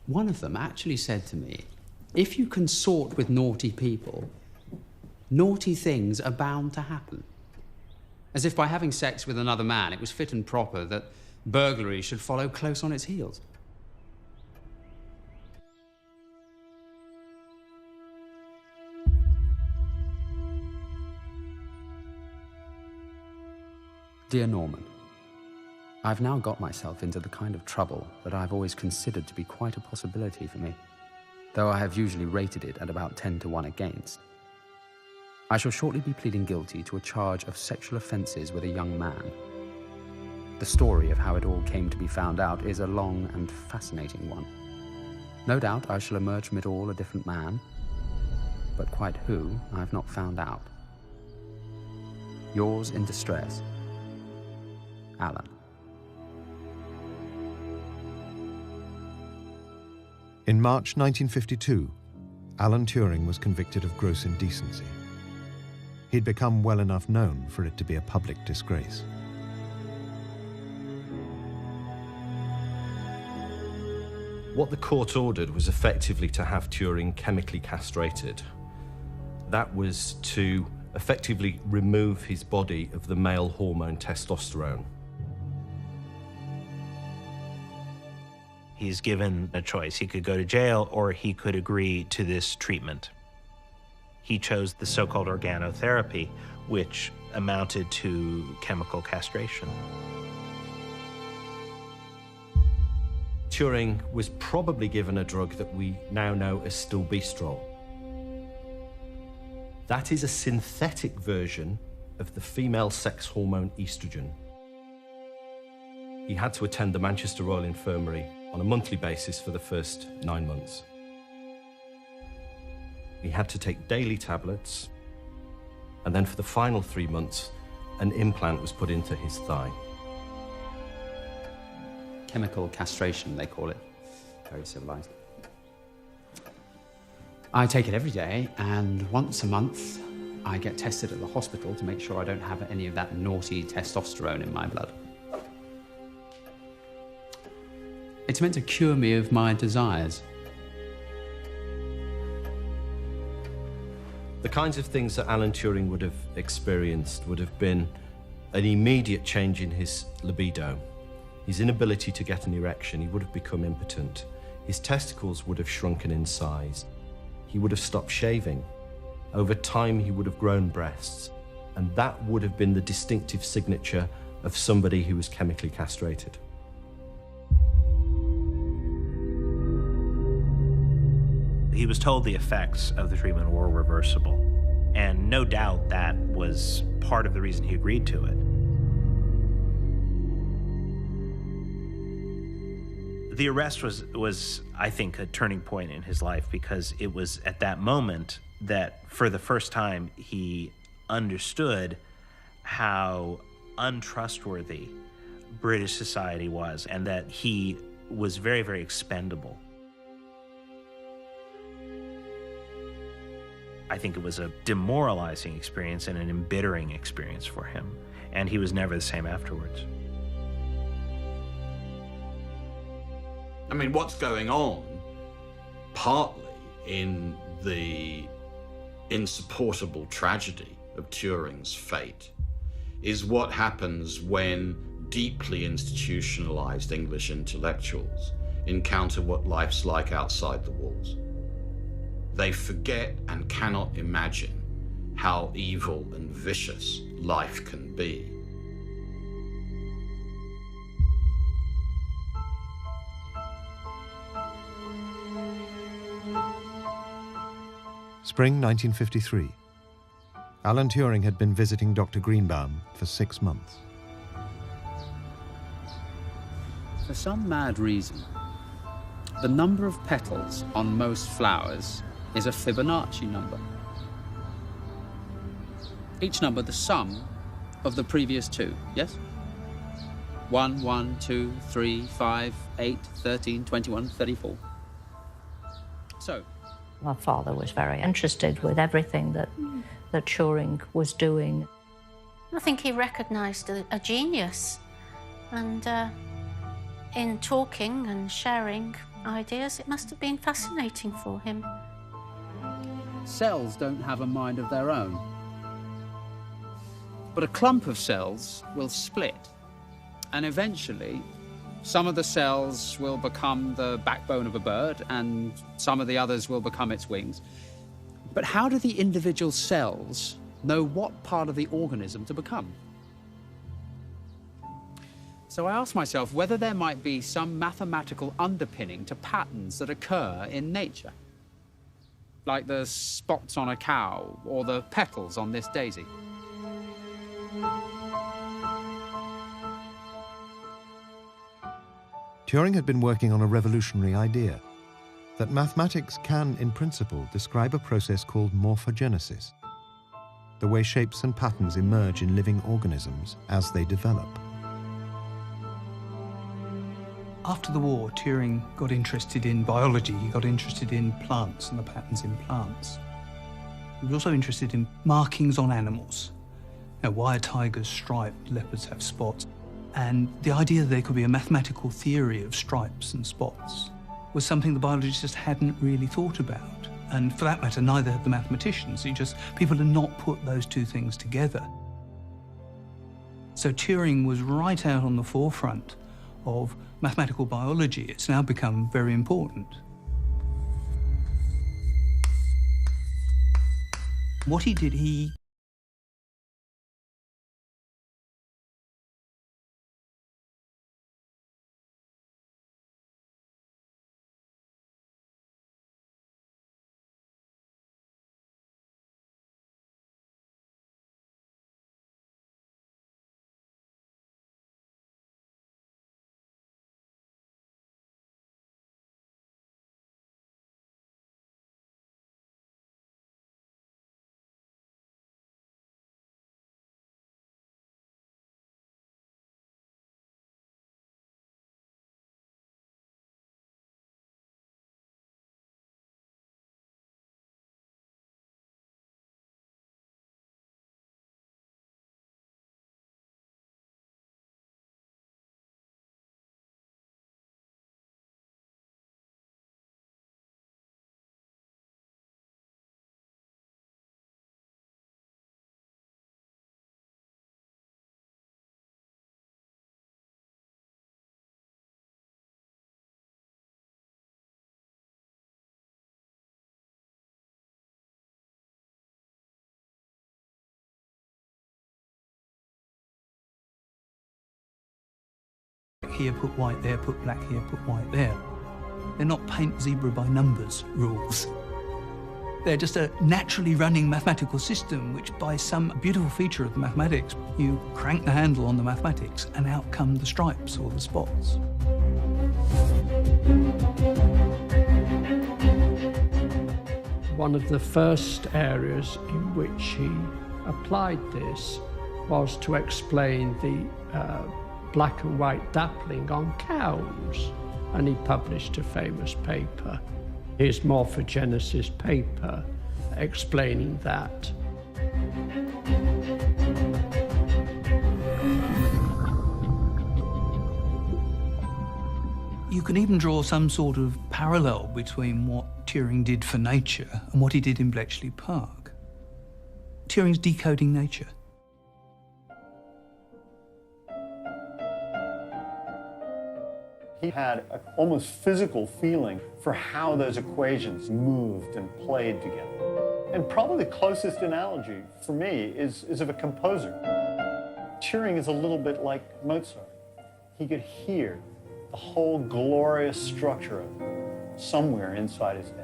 One of them actually said to me, if you consort with naughty people, naughty things are bound to happen. As if by having sex with another man, it was fit and proper that burglary should follow close on its heels. Dear Norman, I've now got myself into the kind of trouble that I've always considered to be quite a possibility for me, though I have usually rated it at about 10 to 1 against. I shall shortly be pleading guilty to a charge of sexual offences with a young man. The story of how it all came to be found out is a long and fascinating one. No doubt I shall emerge from it all a different man, but quite who I have not found out. Yours in distress, Alan. In March 1952, Alan Turing was convicted of gross indecency. He'd become well enough known for it to be a public disgrace. What the court ordered was effectively to have Turing chemically castrated. That was to effectively remove his body of the male hormone testosterone. He's given a choice. He could go to jail or he could agree to this treatment. He chose the so-called organotherapy, which amounted to chemical castration. Turing was probably given a drug that we now know as stilbestrol. That is a synthetic version of the female sex hormone estrogen. He had to attend the Manchester Royal Infirmary on a monthly basis for the first 9 months. He had to take daily tablets, and then for the final 3 months, an implant was put into his thigh. Chemical castration, they call it. Very civilized. I take it every day, and once a month, I get tested at the hospital to make sure I don't have any of that naughty testosterone in my blood. It's meant to cure me of my desires. The kinds of things that Alan Turing would have experienced would have been an immediate change in his libido, his inability to get an erection. He would have become impotent. His testicles would have shrunken in size. He would have stopped shaving. Over time, he would have grown breasts, and that would have been the distinctive signature of somebody who was chemically castrated. He was told the effects of the treatment were reversible, and no doubt that was part of the reason he agreed to it. The arrest was, I think, a turning point in his life, because it was at that moment that, for the first time, he understood how untrustworthy British society was, and that he was very, very expendable. I think it was a demoralizing experience and an embittering experience for him, and he was never the same afterwards. I mean, what's going on, partly in the insupportable tragedy of Turing's fate is what happens when deeply institutionalized English intellectuals encounter what life's like outside the walls. They forget and cannot imagine how evil and vicious life can be. Spring 1953. Alan Turing had been visiting Dr. Greenbaum for 6 months. For some mad reason, the number of petals on most flowers is a Fibonacci number. Each number the sum of the previous two, yes? 1, 1, 2, 3, 5, 8, 13, 21, 34. So, my father was very interested with everything that Turing was doing. I think he recognised a genius, and in talking and sharing ideas, it must have been fascinating for him. Cells don't have a mind of their own, but a clump of cells will split, and eventually some of the cells will become the backbone of a bird, and some of the others will become its wings. But how do the individual cells know what part of the organism to become? So I asked myself whether there might be some mathematical underpinning to patterns that occur in nature, like the spots on a cow or the petals on this daisy. Turing had been working on a revolutionary idea, that mathematics can, in principle, describe a process called morphogenesis, the way shapes and patterns emerge in living organisms as they develop. After the war, Turing got interested in biology. He got interested in plants and the patterns in plants. He was also interested in markings on animals. You know, why are tigers striped, leopards have spots? And the idea that there could be a mathematical theory of stripes and spots was something the biologists just hadn't really thought about. And for that matter, neither had the mathematicians. People had not put those two things together. So Turing was right out on the forefront of mathematical biology. It's now become very important. What he did, he here, put white there, put black here, put white there. They're not paint zebra by numbers rules. They're just a naturally running mathematical system which, by some beautiful feature of the mathematics, you crank the handle on the mathematics and out come the stripes or the spots. One of the first areas in which he applied this was to explain the black and white dappling on cows, and he published a famous paper, his morphogenesis paper, explaining that. You can even draw some sort of parallel between what Turing did for nature and what he did in Bletchley Park. Turing's decoding nature. He had an almost physical feeling for how those equations moved and played together. And probably the closest analogy for me is of a composer. Turing is a little bit like Mozart. He could hear the whole glorious structure of it somewhere inside his head.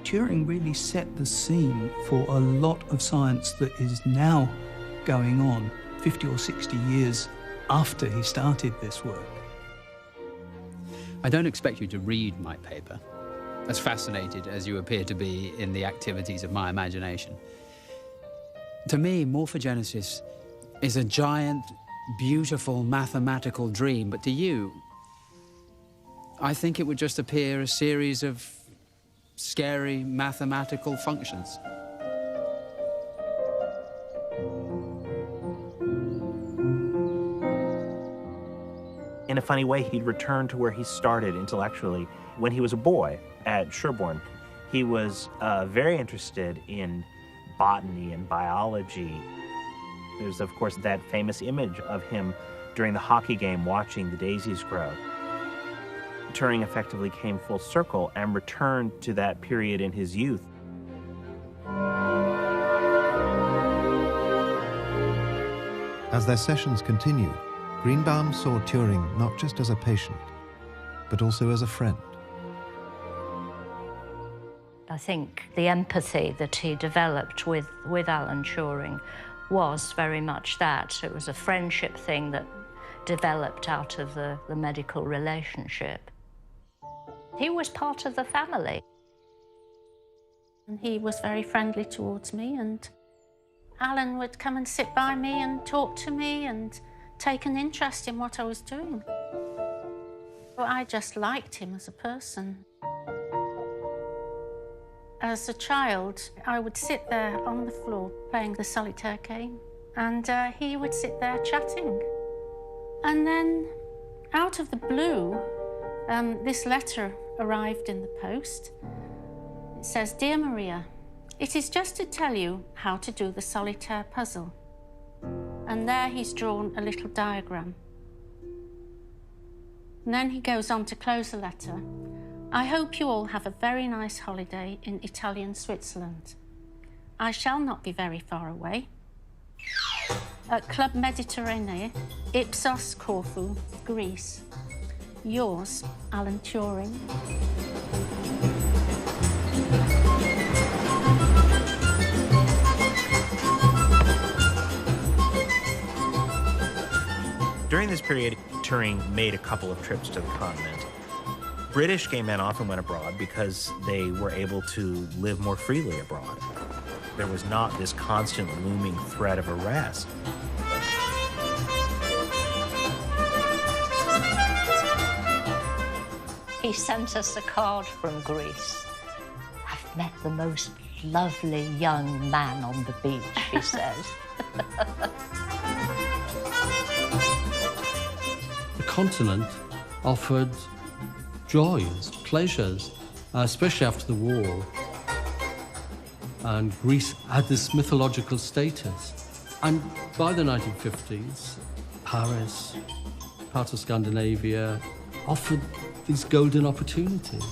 Turing really set the scene for a lot of science that is now going on 50 or 60 years after he started this work. I don't expect you to read my paper, as fascinated as you appear to be in the activities of my imagination. To me, morphogenesis is a giant, beautiful mathematical dream, but to you, I think it would just appear a series of scary mathematical functions. In a funny way, he'd returned to where he started intellectually when he was a boy at Sherborne. He was very interested in botany and biology. There's, of course, that famous image of him during the hockey game watching the daisies grow. Turing effectively came full circle and returned to that period in his youth. As their sessions continued, Greenbaum saw Turing not just as a patient, but also as a friend. I think the empathy that he developed with Alan Turing was very much that. It was a friendship thing that developed out of the medical relationship. He was part of the family. And he was very friendly towards me, and Alan would come and sit by me and talk to me and take an interest in what I was doing. Well, I just liked him as a person. As a child, I would sit there on the floor playing the solitaire game, and he would sit there chatting. And then, out of the blue, this letter arrived in the post. It says, "Dear Maria, it is just to tell you how to do the solitaire puzzle." And there he's drawn a little diagram. And then he goes on to close the letter. "I hope you all have a very nice holiday in Italian Switzerland. I shall not be very far away. At Club Mediterranee, Ipsos, Corfu, Greece. Yours, Alan Turing." During this period, Turing made a couple of trips to the continent. British gay men often went abroad because they were able to live more freely abroad. There was not this constant looming threat of arrest. He sent us a card from Greece. "I've met the most lovely young man on the beach," he says. The continent offered joys, pleasures, especially after the war. And Greece had this mythological status. And by the 1950s, Paris, part of Scandinavia, offered these golden opportunities.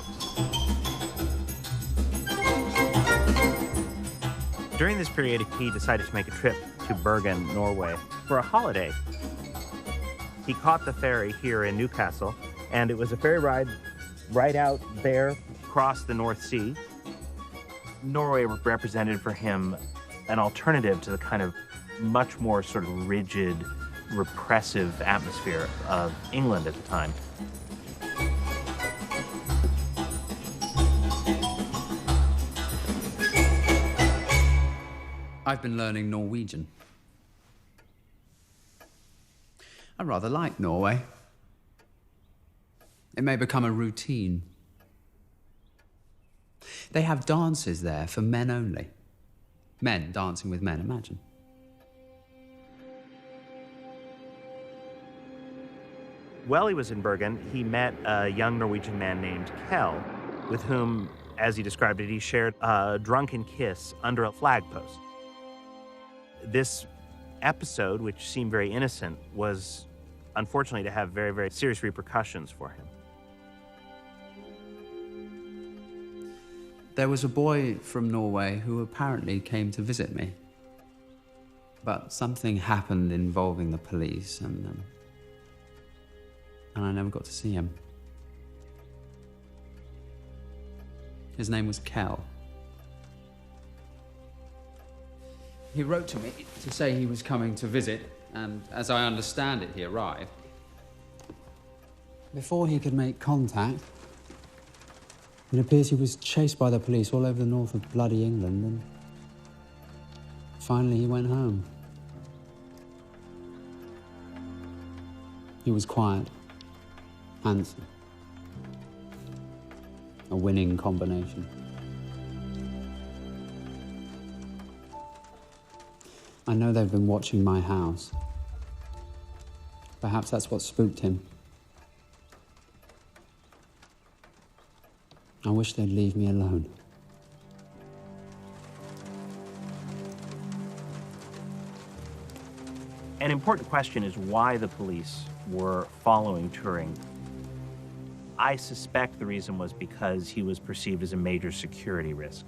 During this period, he decided to make a trip to Bergen, Norway, for a holiday. He caught the ferry here in Newcastle, and it was a ferry ride right out there across the North Sea. Norway represented for him an alternative to the kind of much more sort of rigid, repressive atmosphere of England at the time. I've been learning Norwegian. I rather like Norway. It may become a routine. They have dances there for men only. Men dancing with men, imagine. While he was in Bergen, he met a young Norwegian man named Kjell, with whom, as he described it, he shared a drunken kiss under a flagpost. This episode, which seemed very innocent, was unfortunately to have very, very serious repercussions for him. There was a boy from Norway who apparently came to visit me. But something happened involving the police, and I never got to see him. His name was Kjell. He wrote to me to say he was coming to visit, and as I understand it, he arrived. Before he could make contact, it appears he was chased by the police all over the north of bloody England, and finally he went home. He was quiet, handsome, a winning combination. I know they've been watching my house. Perhaps that's what spooked him. I wish they'd leave me alone. An important question is why the police were following Turing. I suspect the reason was because he was perceived as a major security risk.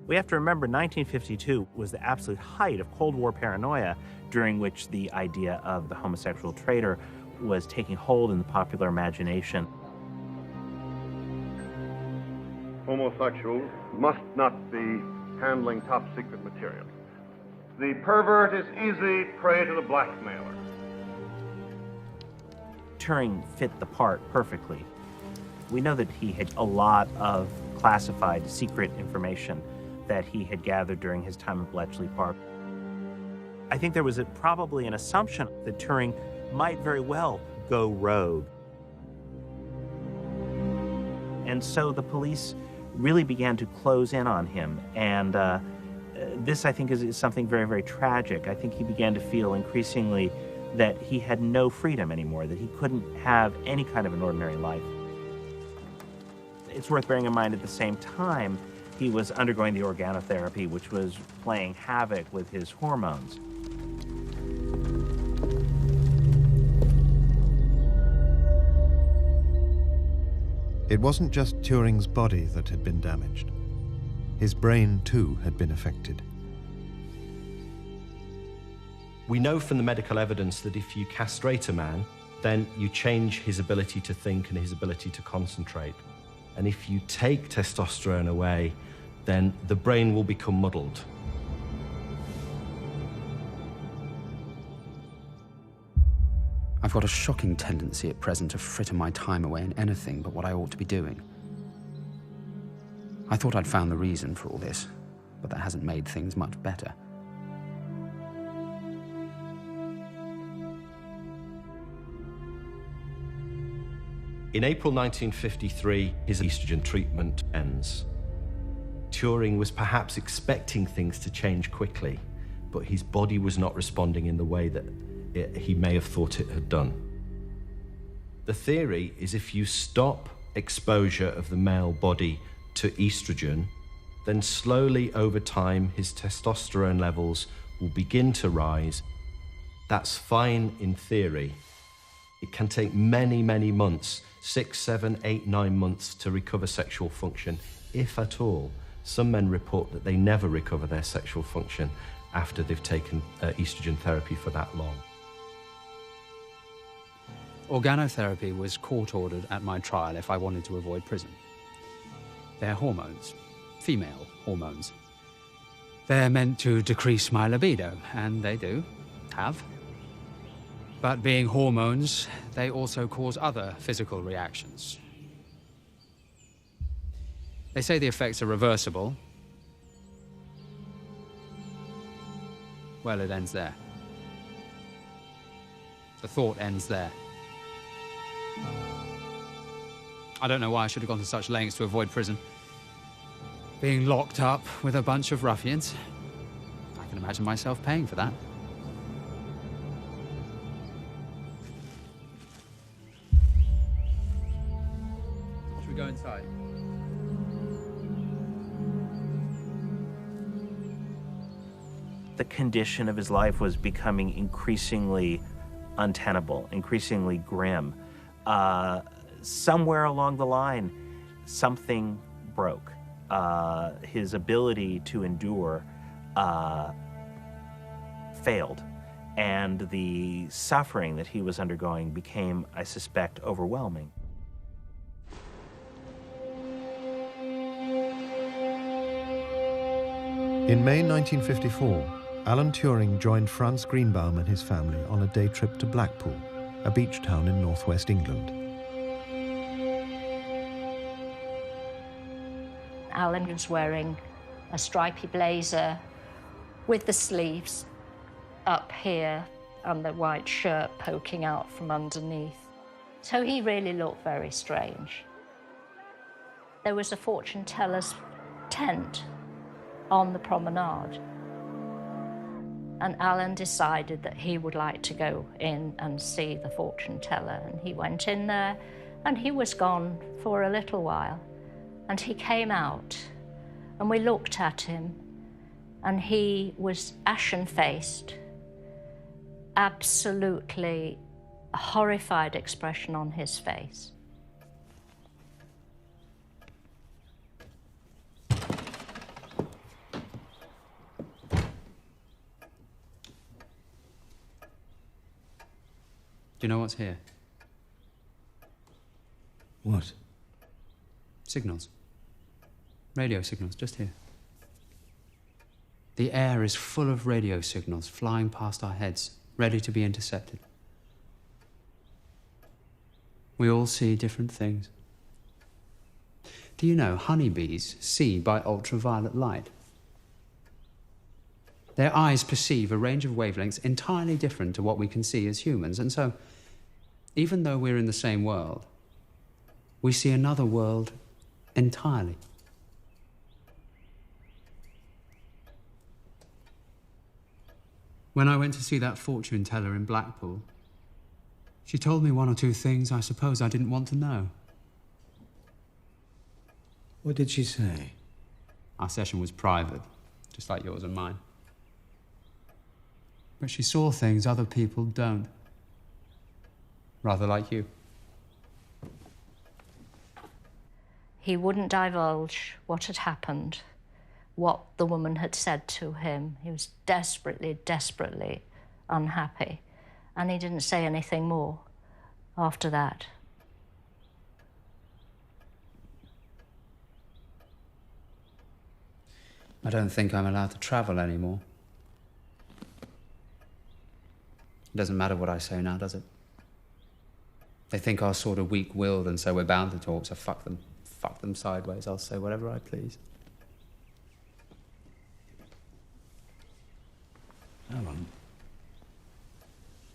We have to remember 1952 was the absolute height of Cold War paranoia, during which the idea of the homosexual traitor was taking hold in the popular imagination. Homosexuals must not be handling top secret material. The pervert is easy prey to the blackmailer. Turing fit the part perfectly. We know that he had a lot of classified secret information that he had gathered during his time at Bletchley Park. I think there was probably an assumption that Turing might very well go rogue. And so the police really began to close in on him. And this, I think, is something very, very tragic. I think he began to feel increasingly that he had no freedom anymore, that he couldn't have any kind of an ordinary life. It's worth bearing in mind at the same time, he was undergoing the organotherapy, which was playing havoc with his hormones. It wasn't just Turing's body that had been damaged. His brain, too, had been affected. We know from the medical evidence that if you castrate a man, then you change his ability to think and his ability to concentrate. And if you take testosterone away, then the brain will become muddled. I've got a shocking tendency at present to fritter my time away in anything but what I ought to be doing. I thought I'd found the reason for all this, but that hasn't made things much better. In April 1953, his estrogen treatment ends. Turing was perhaps expecting things to change quickly, but his body was not responding in the way that he may have thought it had done. The theory is if you stop exposure of the male body to estrogen, then slowly over time his testosterone levels will begin to rise. That's fine in theory. It can take many, many months, 6, 7, 8, 9 months to recover sexual function, if at all. Some men report that they never recover their sexual function after they've taken estrogen therapy for that long. Organotherapy was court-ordered at my trial if I wanted to avoid prison. They're hormones, female hormones. They're meant to decrease my libido, and they do, have. But being hormones, they also cause other physical reactions. They say the effects are reversible. Well, it ends there. The thought ends there. I don't know why I should have gone to such lengths to avoid prison. Being locked up with a bunch of ruffians. I can imagine myself paying for that. go inside. The condition of his life was becoming increasingly untenable, increasingly grim. Somewhere along the line, something broke. His ability to endure failed, and the suffering that he was undergoing became, I suspect, overwhelming. In May 1954, Alan Turing joined Franz Greenbaum and his family on a day trip to Blackpool, a beach town in northwest England. Alan was wearing a stripy blazer with the sleeves up here and the white shirt poking out from underneath. So he really looked very strange. There was a fortune teller's tent on the promenade. And Alan decided that he would like to go in and see the fortune teller. And he went in there, and he was gone for a little while. And he came out, and we looked at him, and he was ashen-faced, absolutely a horrified expression on his face. Do you know what's here? What? Signals. Radio signals, just here. The air is full of radio signals flying past our heads, ready to be intercepted. We all see different things. Do you know honeybees see by ultraviolet light? Their eyes perceive a range of wavelengths entirely different to what we can see as humans, and so, even though we're in the same world, we see another world entirely. When I went to see that fortune teller in Blackpool, she told me one or two things I suppose I didn't want to know. What did she say? Our session was private, just like yours and mine. But she saw things other people don't. Rather like you. He wouldn't divulge what had happened, what the woman had said to him. He was desperately, desperately unhappy. And he didn't say anything more after that. I don't think I'm allowed to travel anymore. It doesn't matter what I say now, does it? They think I'm sort of weak-willed, and so we're bound to talk, so fuck them. Fuck them sideways. I'll say whatever I please. Alan,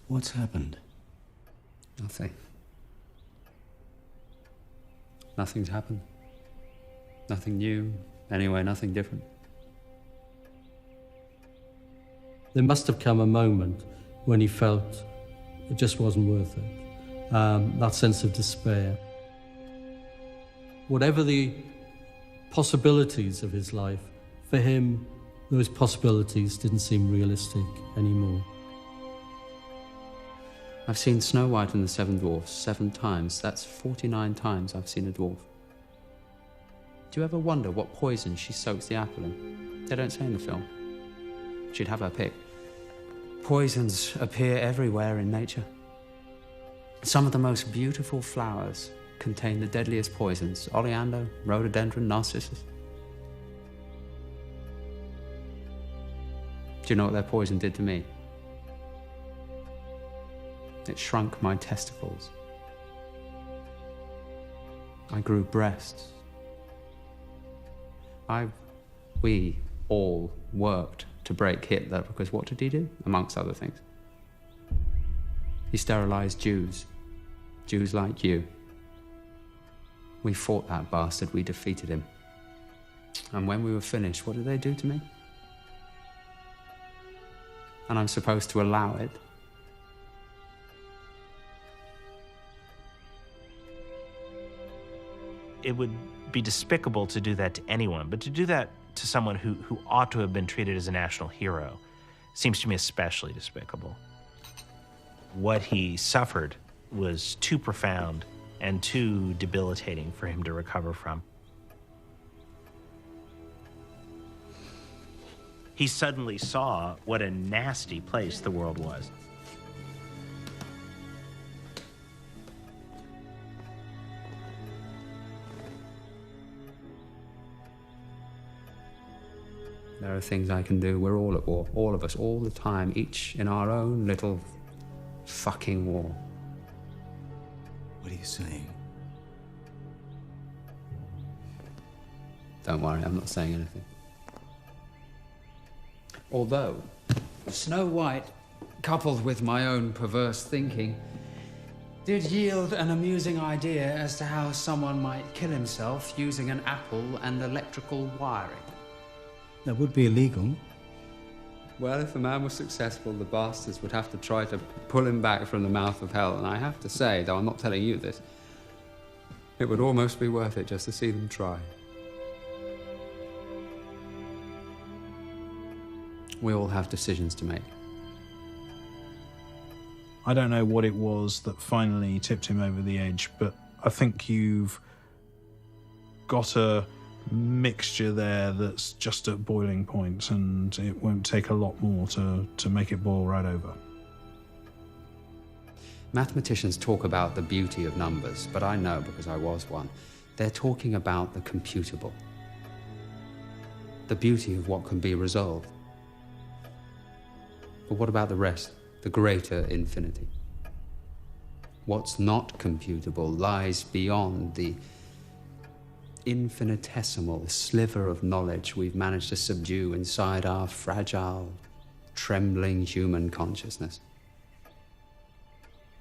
what's happened? Nothing. Nothing's happened. Nothing new. Anyway, nothing different. There must have come a moment when he felt it just wasn't worth it. That sense of despair. Whatever the possibilities of his life, for him, those possibilities didn't seem realistic anymore. I've seen Snow White and the Seven Dwarfs 7 times. That's 49 times I've seen a dwarf. Do you ever wonder what poison she soaks the apple in? They don't say in the film. She'd have her pick. Poisons appear everywhere in nature. Some of the most beautiful flowers contain the deadliest poisons: oleander, rhododendron, narcissus. Do you know what their poison did to me? It shrunk my testicles. I grew breasts. We all worked to break Hitler, because what did he do, amongst other things? He sterilized Jews. Jews like you. We fought that bastard, we defeated him. And when we were finished, what did they do to me? And I'm supposed to allow it? it would be despicable to do that to anyone, but to do that to someone who ought to have been treated as a national hero seems to me especially despicable. What he suffered was too profound and too debilitating for him to recover from. He suddenly saw what a nasty place the world was. There are things I can do. We're all at war. All of us, all the time, each in our own little fucking war. What are you saying? Don't worry, I'm not saying anything. Although, Snow White, coupled with my own perverse thinking, did yield an amusing idea as to how someone might kill himself using an apple and electrical wiring. That would be illegal. Well, if the man was successful, the bastards would have to try to pull him back from the mouth of hell. And I have to say, though I'm not telling you this, it would almost be worth it just to see them try. We all have decisions to make. I don't know what it was that finally tipped him over the edge, but I think you've got a mixture there that's just at boiling point, and it won't take a lot more to make it boil right over. Mathematicians talk about the beauty of numbers, but I know because I was one. They're talking about the computable. The beauty of what can be resolved. But what about the rest? The greater infinity? What's not computable lies beyond the infinitesimal sliver of knowledge we've managed to subdue inside our fragile, trembling human consciousness.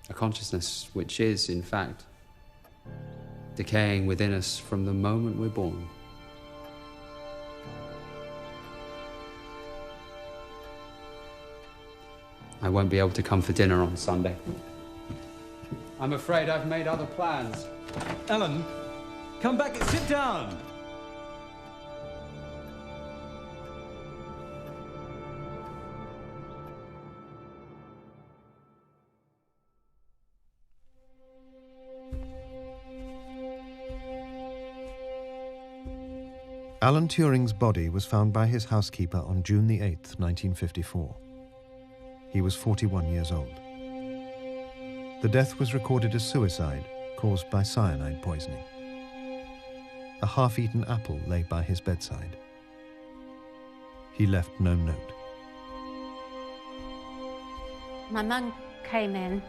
A consciousness which is, in fact, decaying within us from the moment we're born. I won't be able to come for dinner on Sunday. I'm afraid I've made other plans. Alan, come back and sit down. Alan Turing's body was found by his housekeeper on June the 8th, 1954. He was 41 years old. The death was recorded as suicide caused by cyanide poisoning. A half-eaten apple lay by his bedside. He left no note. My mum came in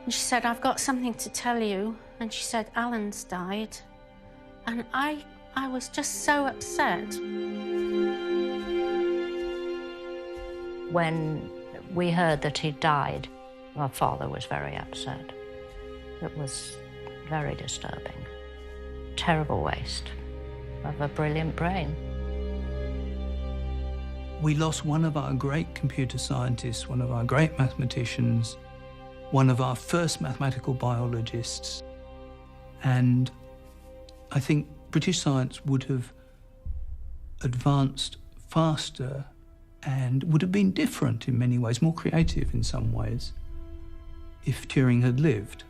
and she said, "I've got something to tell you." And she said, "Alan's died." And I was just so upset. When we heard that he died, my father was very upset. It was very disturbing. Terrible waste of a brilliant brain. We lost one of our great computer scientists, one of our great mathematicians, one of our first mathematical biologists. And I think British science would have advanced faster and would have been different in many ways, more creative in some ways, if Turing had lived.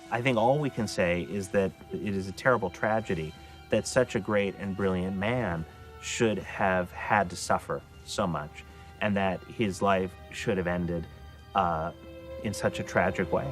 I think all we can say is that it is a terrible tragedy that such a great and brilliant man should have had to suffer so much, and that his life should have ended in such a tragic way.